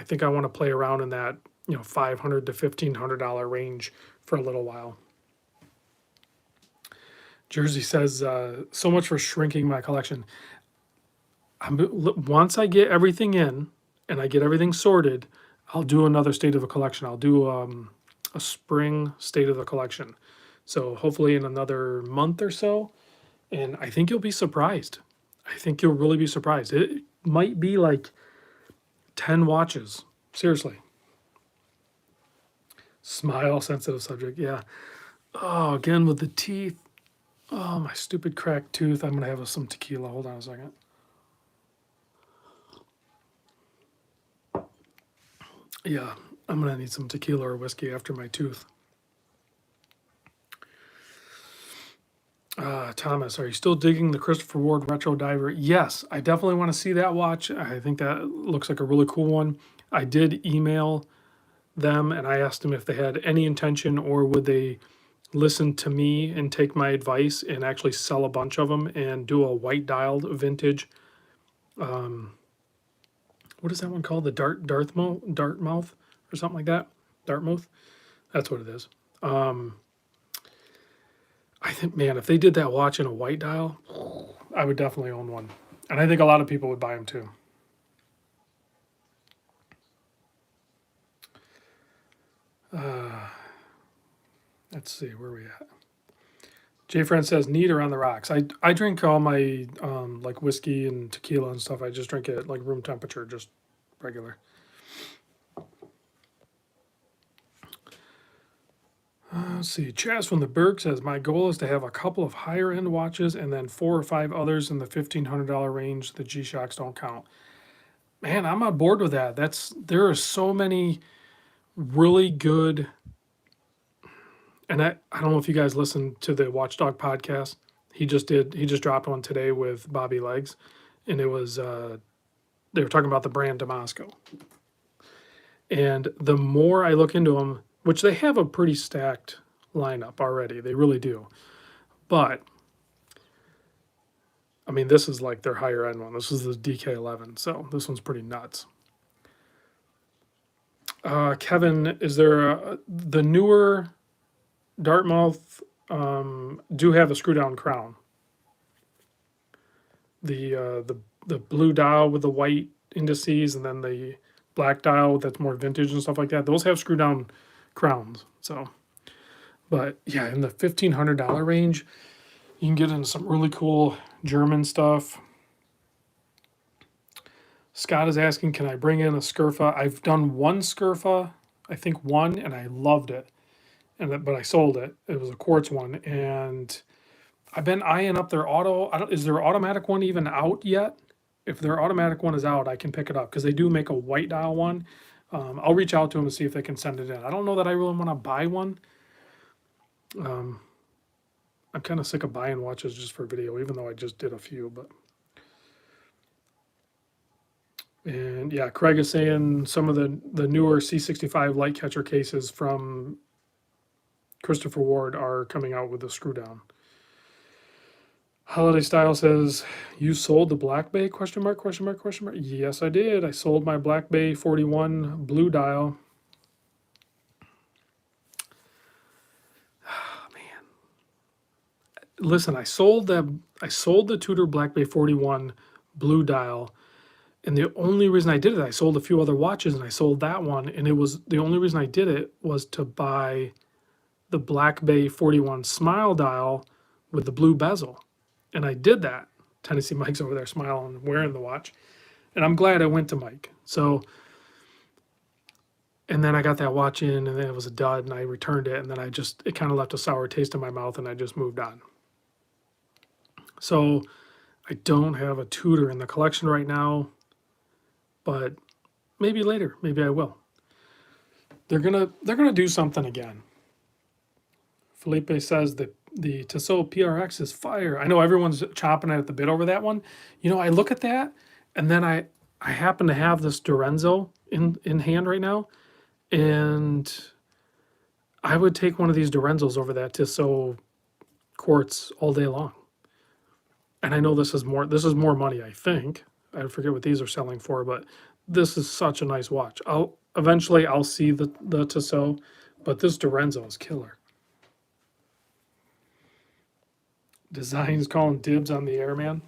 think I want to play around in that, you know, $500 to $1,500 range for a little while. Jersey says, so much for shrinking my collection. Once I get everything in and I get everything sorted, I'll do another state of the collection. I'll do a spring state of the collection. So hopefully in another month or so. And I think you'll be surprised. I think you'll really be surprised. It might be like 10 watches. Seriously. Smile, sensitive subject. Yeah. Oh, again with the teeth. Oh, my stupid cracked tooth. I'm going to have some tequila. Hold on a second. Yeah, I'm going to need some tequila or whiskey after my tooth. Thomas, are you still digging the Christopher Ward Retro Diver? Yes, I definitely want to see that watch. I think that looks like a really cool one. I did email them and I asked them if they had any intention, or would they listen to me and take my advice and actually sell a bunch of them and do a white dialed vintage. What is that one called? The Dartmouth or something like that? Dartmouth? That's what it is. I think, man, if they did that watch in a white dial, I would definitely own one. And I think a lot of people would buy them too. Let's see, where are we at? Jay Friend says, neat or on the rocks. I drink all my like whiskey and tequila and stuff. I just drink it at like room temperature, just regular. Let's see. Chaz from the Berg says, my goal is to have a couple of higher end watches and then 4 or 5 others in the $1,500 range. The G-Shocks don't count. Man, I'm on board with that. There are so many really good. And I don't know if you guys listened to the Watchdog podcast. He just dropped one today with Bobby Legs, and it was they were talking about the brand Damasco. And the more I look into them, which they have a pretty stacked lineup already, they really do. But I mean, this is like their higher end one. This is the DK11, so this one's pretty nuts. Kevin, is there the newer Dartmouth do have a screw down crown? The blue dial with the white indices, and then the black dial that's more vintage and stuff like that. Those have screw down crowns. So, but yeah, in the $1,500 range, you can get into some really cool German stuff. Scott is asking, can I bring in a Scurfa? I've done one Scurfa, I think one, and I loved it. But I sold it. It was a quartz one, and I've been eyeing up their auto. Is their automatic one even out yet? If their automatic one is out, I can pick it up because they do make a white dial one. I'll reach out to them and see if they can send it in. I don't know that I really want to buy one. I'm kind of sick of buying watches just for video, even though I just did a few. And yeah, Craig is saying some of the newer C65 light catcher cases from Christopher Ward are coming out with a screw down. Holiday Style says, you sold the Black Bay, question mark, question mark, question mark. Yes, I did. I sold my Black Bay 41 blue dial. Oh, man. Listen, I sold the Tudor Black Bay 41 blue dial And the only reason I did it, I sold a few other watches and I sold that one. And it was the only reason I did it was to buy the Black Bay 41 Smile Dial with the blue bezel. And I did that. Tennessee Mike's over there smiling, wearing the watch. And I'm glad I went to Mike. So, and then I got that watch in and it was a dud and I returned it. And then it kind of left a sour taste in my mouth and I just moved on. So I don't have a Tudor in the collection right now, but maybe later, maybe I will. They're gonna do something again. Felipe says that the Tissot PRX is fire. I know everyone's chomping at the bit over that one. You know, I look at that, and then I happen to have this Dorenzo in hand right now, and I would take one of these Dorenzos over that Tissot quartz all day long. And I know this is more money, I think. I forget what these are selling for, but this is such a nice watch. Eventually I'll see the Tissot, but this Dorenzo is killer. Designs calling dibs on the Airman.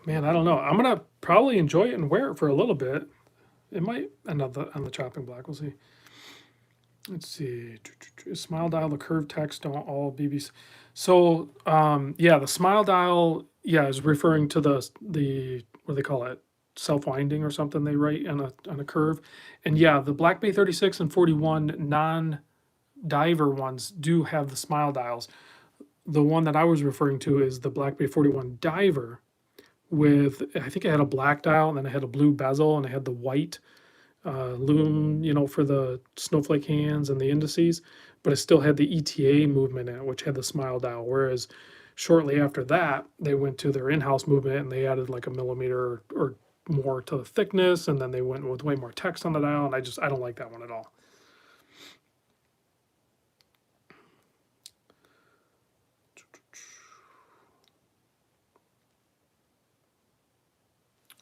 Man, I don't know. I'm gonna probably enjoy it and wear it for a little bit. It might end up on the chopping block. We'll see. Let's see. Smile dial, the curved text on all BBs. So yeah, the smile dial, yeah, is referring to the what do they call it? Self-winding or something they write on a curve. And yeah, the Black Bay 36 and 41 non-diver ones do have the smile dials. The one that I was referring to is the Black Bay 41 diver with, I think it had a black dial and then it had a blue bezel and it had the white loom, you know, for the snowflake hands and the indices, but it still had the ETA movement in it, which had the smile dial. Whereas shortly after that, they went to their in-house movement and they added like a millimeter or more to the thickness, and then they went with way more text on the dial, and I don't like that one at all.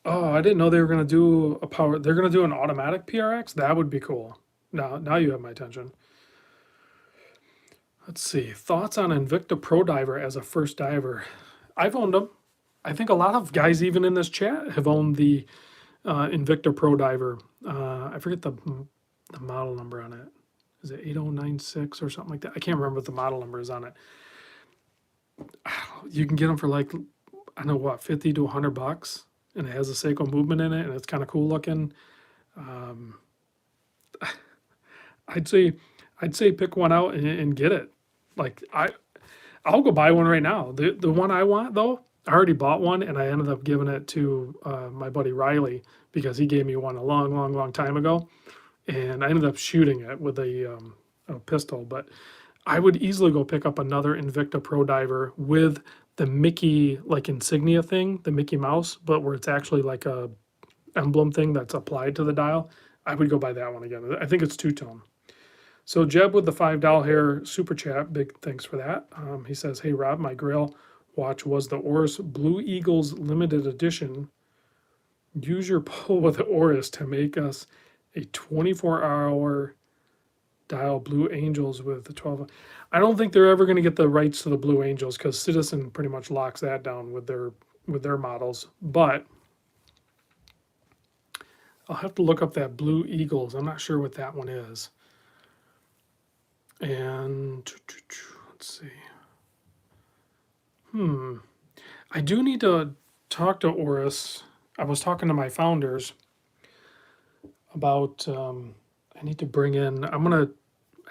Oh, I didn't know they were gonna do a power. They're gonna do an automatic PRX. That would be cool. Now you have my attention. Let's see. Thoughts on Invicta Pro Diver as a first diver? I've owned them. I think a lot of guys, even in this chat, have owned the Invicta Pro Diver. I forget the model number on it. Is it 8096 or something like that? I can't remember what the model number is on it. You can get them for like, I don't know what, 50 to 100 bucks, and it has a Seiko movement in it, and it's kind of cool looking. I'd say pick one out and get it. Like I'll go buy one right now. The one I want though, I already bought one and I ended up giving it to my buddy Riley because he gave me one a long time ago, and I ended up shooting it with a pistol. But I would easily go pick up another Invicta Pro Diver with the Mickey like insignia thing, the Mickey Mouse, but where it's actually like a emblem thing that's applied to the dial. I would go buy that one again. I think it's two-tone. So Jeb with the $5 hair super chat, big thanks for that. He says, hey Rob, my Grail watch was the Oris Blue Eagles limited edition. Use your pull with the Oris to make us a 24-hour dial Blue Angels with the 12. I don't think they're ever going to get the rights to the Blue Angels because Citizen pretty much locks that down with their models. But I'll have to look up that Blue Eagles. I'm not sure what that one is. And let's see. I do need to talk to Oris. I was talking to my founders about I need to bring in, I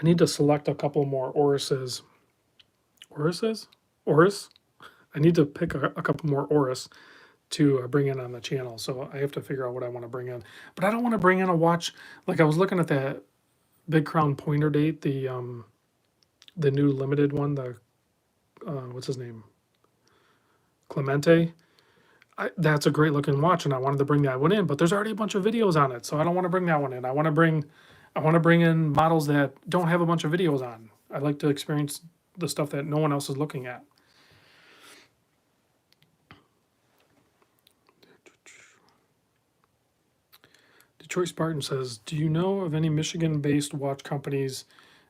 need to select a couple more Orises. Oris? I need to pick a couple more Oris to bring in on the channel. So I have to figure out what I want to bring in. But I don't want to bring in a watch. Like I was looking at that Big Crown Pointer Date, the new limited one, the what's his name? Clemente. That's a great looking watch, and I wanted to bring that one in, but there's already a bunch of videos on it, so I don't want to bring that one in. I want to bring in models that don't have a bunch of videos on. I like to experience the stuff that no one else is looking at. Detroit Spartan says, do you know of any Michigan-based watch companies?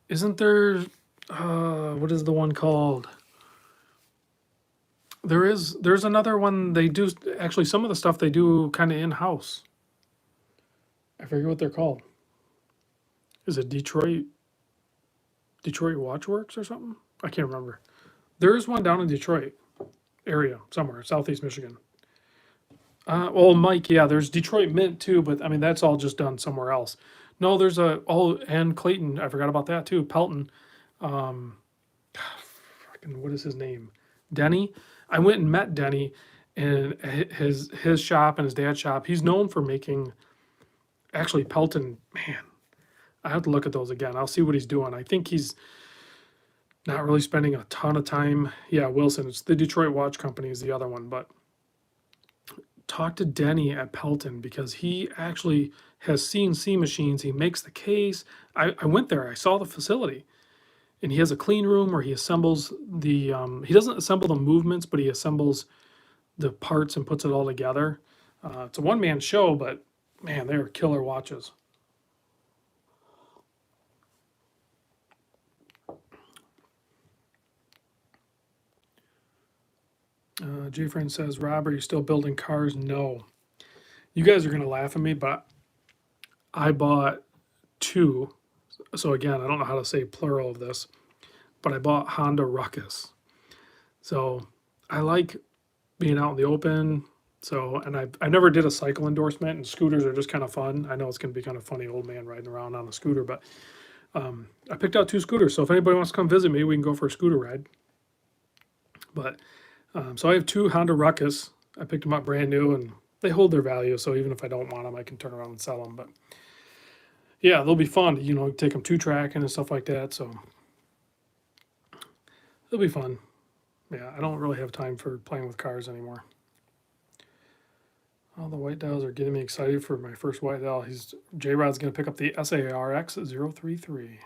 Isn't there, what is the one called? There's another one they do, actually some of the stuff they do kind of in-house. I forget what they're called. Is it Detroit Watchworks or something? I can't remember. There is one down in Detroit area somewhere, southeast Michigan. Well, Mike, yeah, there's Detroit Mint too, but I mean that's all just done somewhere else. No, there's and Clayton. I forgot about that too. Pelton. Um, what is his name? Denny. I went and met Denny, and his shop and his dad's shop. He's known for making actually Pelton. Man, I have to look at those again. I'll see what he's doing. I think he's not really spending a ton of time. Yeah, Wilson. It's the Detroit Watch Company is the other one, but talk to Denny at Pelton because he actually has CNC machines. He makes the case. I went there. I saw the facility, and he has a clean room where he assembles the. He doesn't assemble the movements, but he assembles the parts and puts it all together. It's a one-man show, but man, they're killer watches. J Friend says, Rob, are you still building cars? No. You guys are going to laugh at me, but I bought two. So again, I don't know how to say plural of this, but I bought Honda Ruckus. So I like being out in the open. So, and I never did a cycle endorsement, and scooters are just kind of fun. I know it's going to be kind of funny, old man riding around on a scooter, but I picked out two scooters. So if anybody wants to come visit me, we can go for a scooter ride. But so I have two Honda Ruckus. I picked them up brand new, and they hold their value. So even if I don't want them, I can turn around and sell them. But yeah, they'll be fun. You know, take them 2-tracking and stuff like that. So it'll be fun. Yeah, I don't really have time for playing with cars anymore. All the white dials are getting me excited for my first white dial. J-Rod's going to pick up the SARX 033.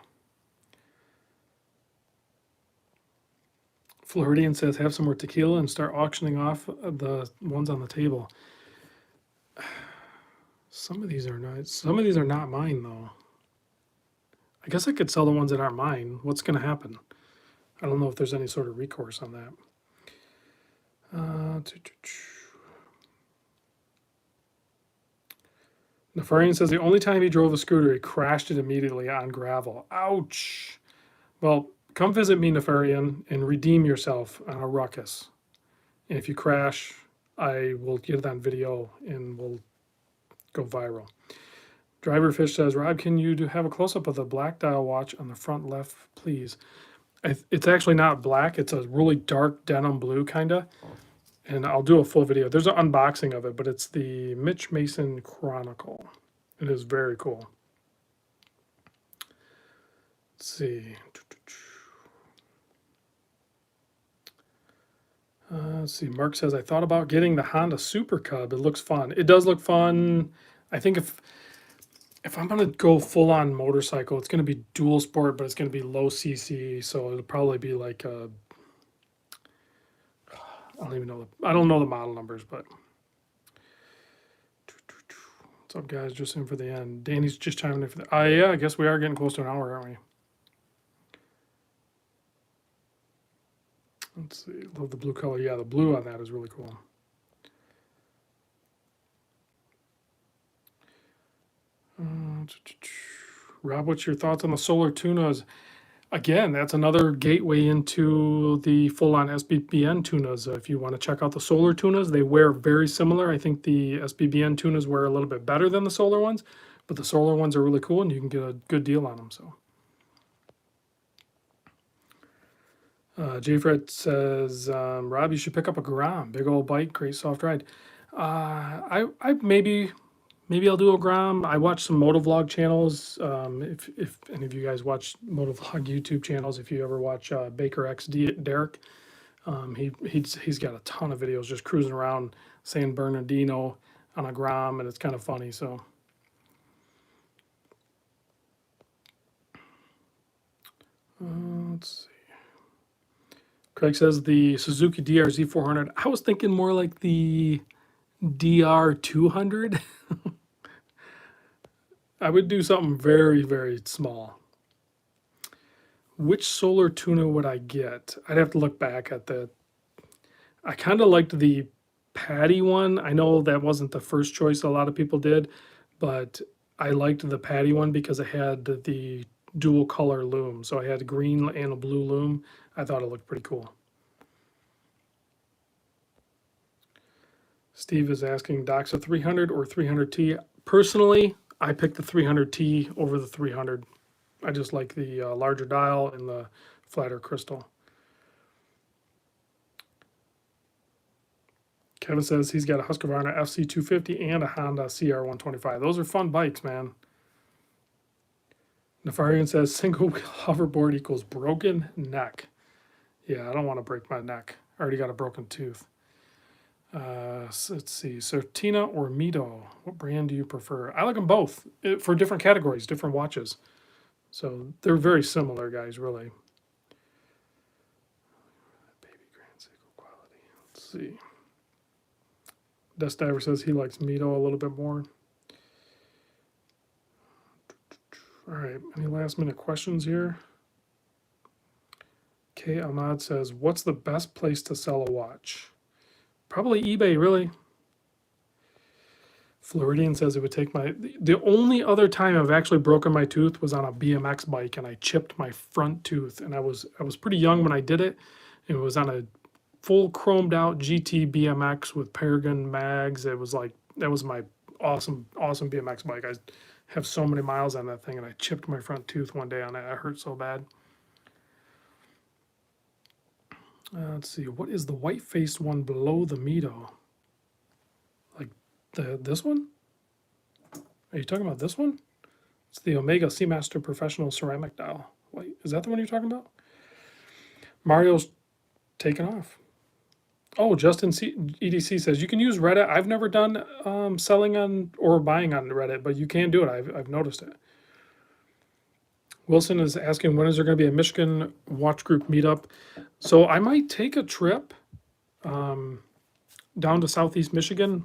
Floridian says, have some more tequila and start auctioning off the ones on the table. Some of these are not mine though. I guess I could sell the ones that aren't mine. What's going to happen? I don't know if there's any sort of recourse on that. Nefarian says the only time he drove a scooter, he crashed it immediately on gravel. Ouch. Well, come visit me, Nefarian, and redeem yourself on a Ruckus. And if you crash, I will get it on video and we'll go viral. Driverfish says, Rob, can you have a close-up of the black dial watch on the front left, please? It's actually not black. It's a really dark denim blue, kind of. And I'll do a full video. There's an unboxing of it, but it's the Mitch Mason Chronicle. It is very cool. Let's see. Let's see. Mark says, I thought about getting the Honda Super Cub. It looks fun. It does look fun. I think if I'm going to go full-on motorcycle, it's going to be dual sport, but it's going to be low CC. So it'll probably be like a... I don't know the model numbers, but what's up, guys? Just in for the end. Danny's just chiming in for the. Yeah, I guess we are getting close to an hour, aren't we? Let's see. Love the blue color. Yeah, the blue on that is really cool. Rob, what's your thoughts on the solar tunas? Again, that's another gateway into the full-on SBBN tunas. If you want to check out the solar tunas, they wear very similar. I think the SBBN tunas wear a little bit better than the solar ones, but the solar ones are really cool, and you can get a good deal on them. So, J-Fred says, Rob, you should pick up a Grom. Big old bike, great soft ride. I maybe I'll do a Grom. I watch some motovlog channels. If any of you guys watch motovlog YouTube channels, if you ever watch Baker X Derek, he's got a ton of videos just cruising around San Bernardino on a Grom, and it's kind of funny. So, let's see. Craig says the Suzuki DRZ 400. I was thinking more like the DR 200. I would do something very, very small. Which solar tuner would I get? I'd have to look back at the. I kind of liked the Patty one. I know that wasn't the first choice a lot of people did, but I liked the Patty one because it had the dual color loom. So I had a green and a blue loom. I thought it looked pretty cool. Steve is asking, Doc's a 300 or 300T? Personally, I picked the 300T over the 300. I just like the larger dial and the flatter crystal. Kevin says he's got a Husqvarna FC250 and a Honda CR125. Those are fun bikes, man. Nefarian says single wheel hoverboard equals broken neck. Yeah, I don't want to break my neck. I already got a broken tooth. So let's see, Certina or Mito. What brand do you prefer? I like them both for different categories, different watches. So they're very similar, guys, really. Baby Grand Seiko quality. Let's see. Dust Diver says he likes Mito a little bit more. All right, any last minute questions here? K. Ahmad says, what's the best place to sell a watch? Probably eBay, really. Floridian says it would take the only other time I've actually broken my tooth was on a BMX bike, and I chipped my front tooth, and I was pretty young when I did it. It was on a full chromed out GT BMX with Paragon mags. It was like, that was my awesome BMX bike. I have so many miles on that thing, and I chipped my front tooth one day on it. It hurt so bad. Let's see, what is the white-faced one below the Mito? Like this one? Are you talking about this one? It's the Omega Seamaster Professional Ceramic Dial. Wait, is that the one you're talking about? Mario's taken off. Oh, Justin EDC says you can use Reddit. I've never done selling on or buying on Reddit, but you can do it. I've noticed it. Wilson is asking, when is there going to be a Michigan watch group meetup? So I might take a trip down to Southeast Michigan.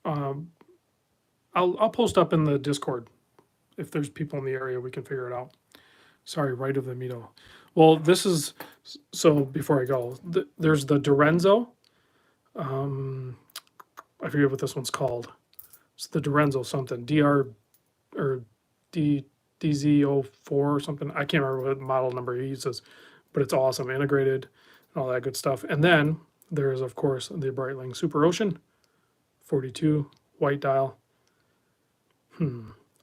I'll post up in the Discord. If there's people in the area, we can figure it out. Sorry, right of the Mito. Well, this is, so before I go, there's the Dorenzo. I forget what this one's called. It's the Dorenzo something, DR or DZ04 or something. I can't remember what model number he uses, but it's awesome, integrated, and all that good stuff. And then there's, of course, the Breitling Super Ocean 42 white dial. I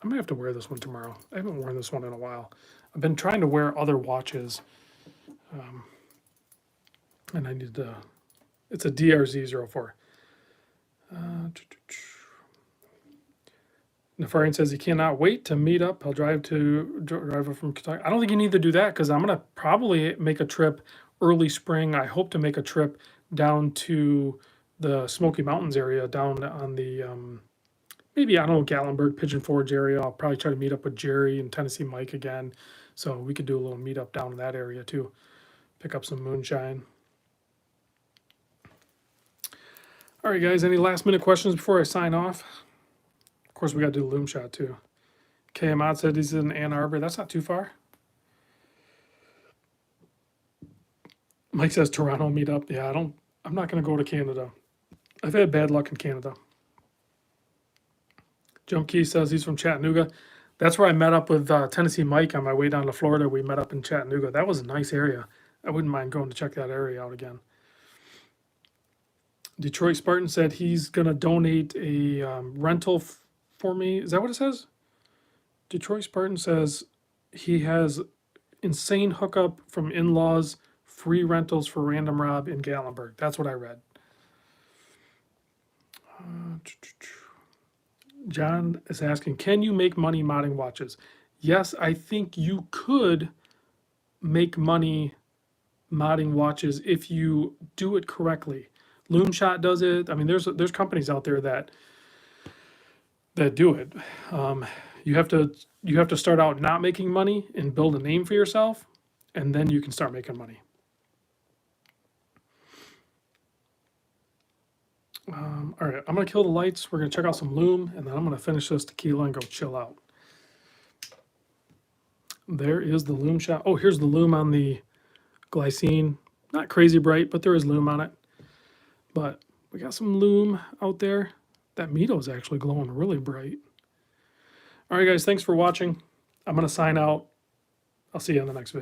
might have to wear this one tomorrow. I haven't worn this one in a while. I've been trying to wear other watches, and I need to. It's a DRZ04. Nefarian says he cannot wait to meet up. He'll drive up from Kentucky. I don't think you need to do that because I'm going to probably make a trip early spring. I hope to make a trip down to the Smoky Mountains area, down on the, maybe, I don't know, Gatlinburg, Pigeon Forge area. I'll probably try to meet up with Jerry and Tennessee Mike again. So we could do a little meetup down in that area too. Pick up some moonshine. All right, guys, any last minute questions before I sign off? Of course, we got to do the loom shot too. K. Ahmad said he's in Ann Arbor. That's not too far. Mike says Toronto meetup. Yeah, I'm not going to go to Canada. I've had bad luck in Canada. Jump Key says he's from Chattanooga. That's where I met up with Tennessee Mike on my way down to Florida. We met up in Chattanooga. That was a nice area. I wouldn't mind going to check that area out again. Detroit Spartan said he's going to donate a rental for me. Is that what it says? Detroit Spartan says he has insane hookup from in-laws, free rentals for Random Rob in Gatlinburg. That's what I read. John is asking, can you make money modding watches? Yes, I think you could make money modding watches if you do it correctly. Loomshot does it. I mean, there's companies out there that do it. You have to start out not making money and build a name for yourself, and then you can start making money. All right, I'm gonna kill the lights. We're gonna check out some loom, and then I'm gonna finish this tequila and go chill out. There is the loom shot. Oh, here's the loom on the glycine. Not crazy bright, but there is loom on it. But we got some loom out there. That Mito is actually glowing really bright. All right, guys, thanks for watching. I'm going to sign out. I'll see you in the next video.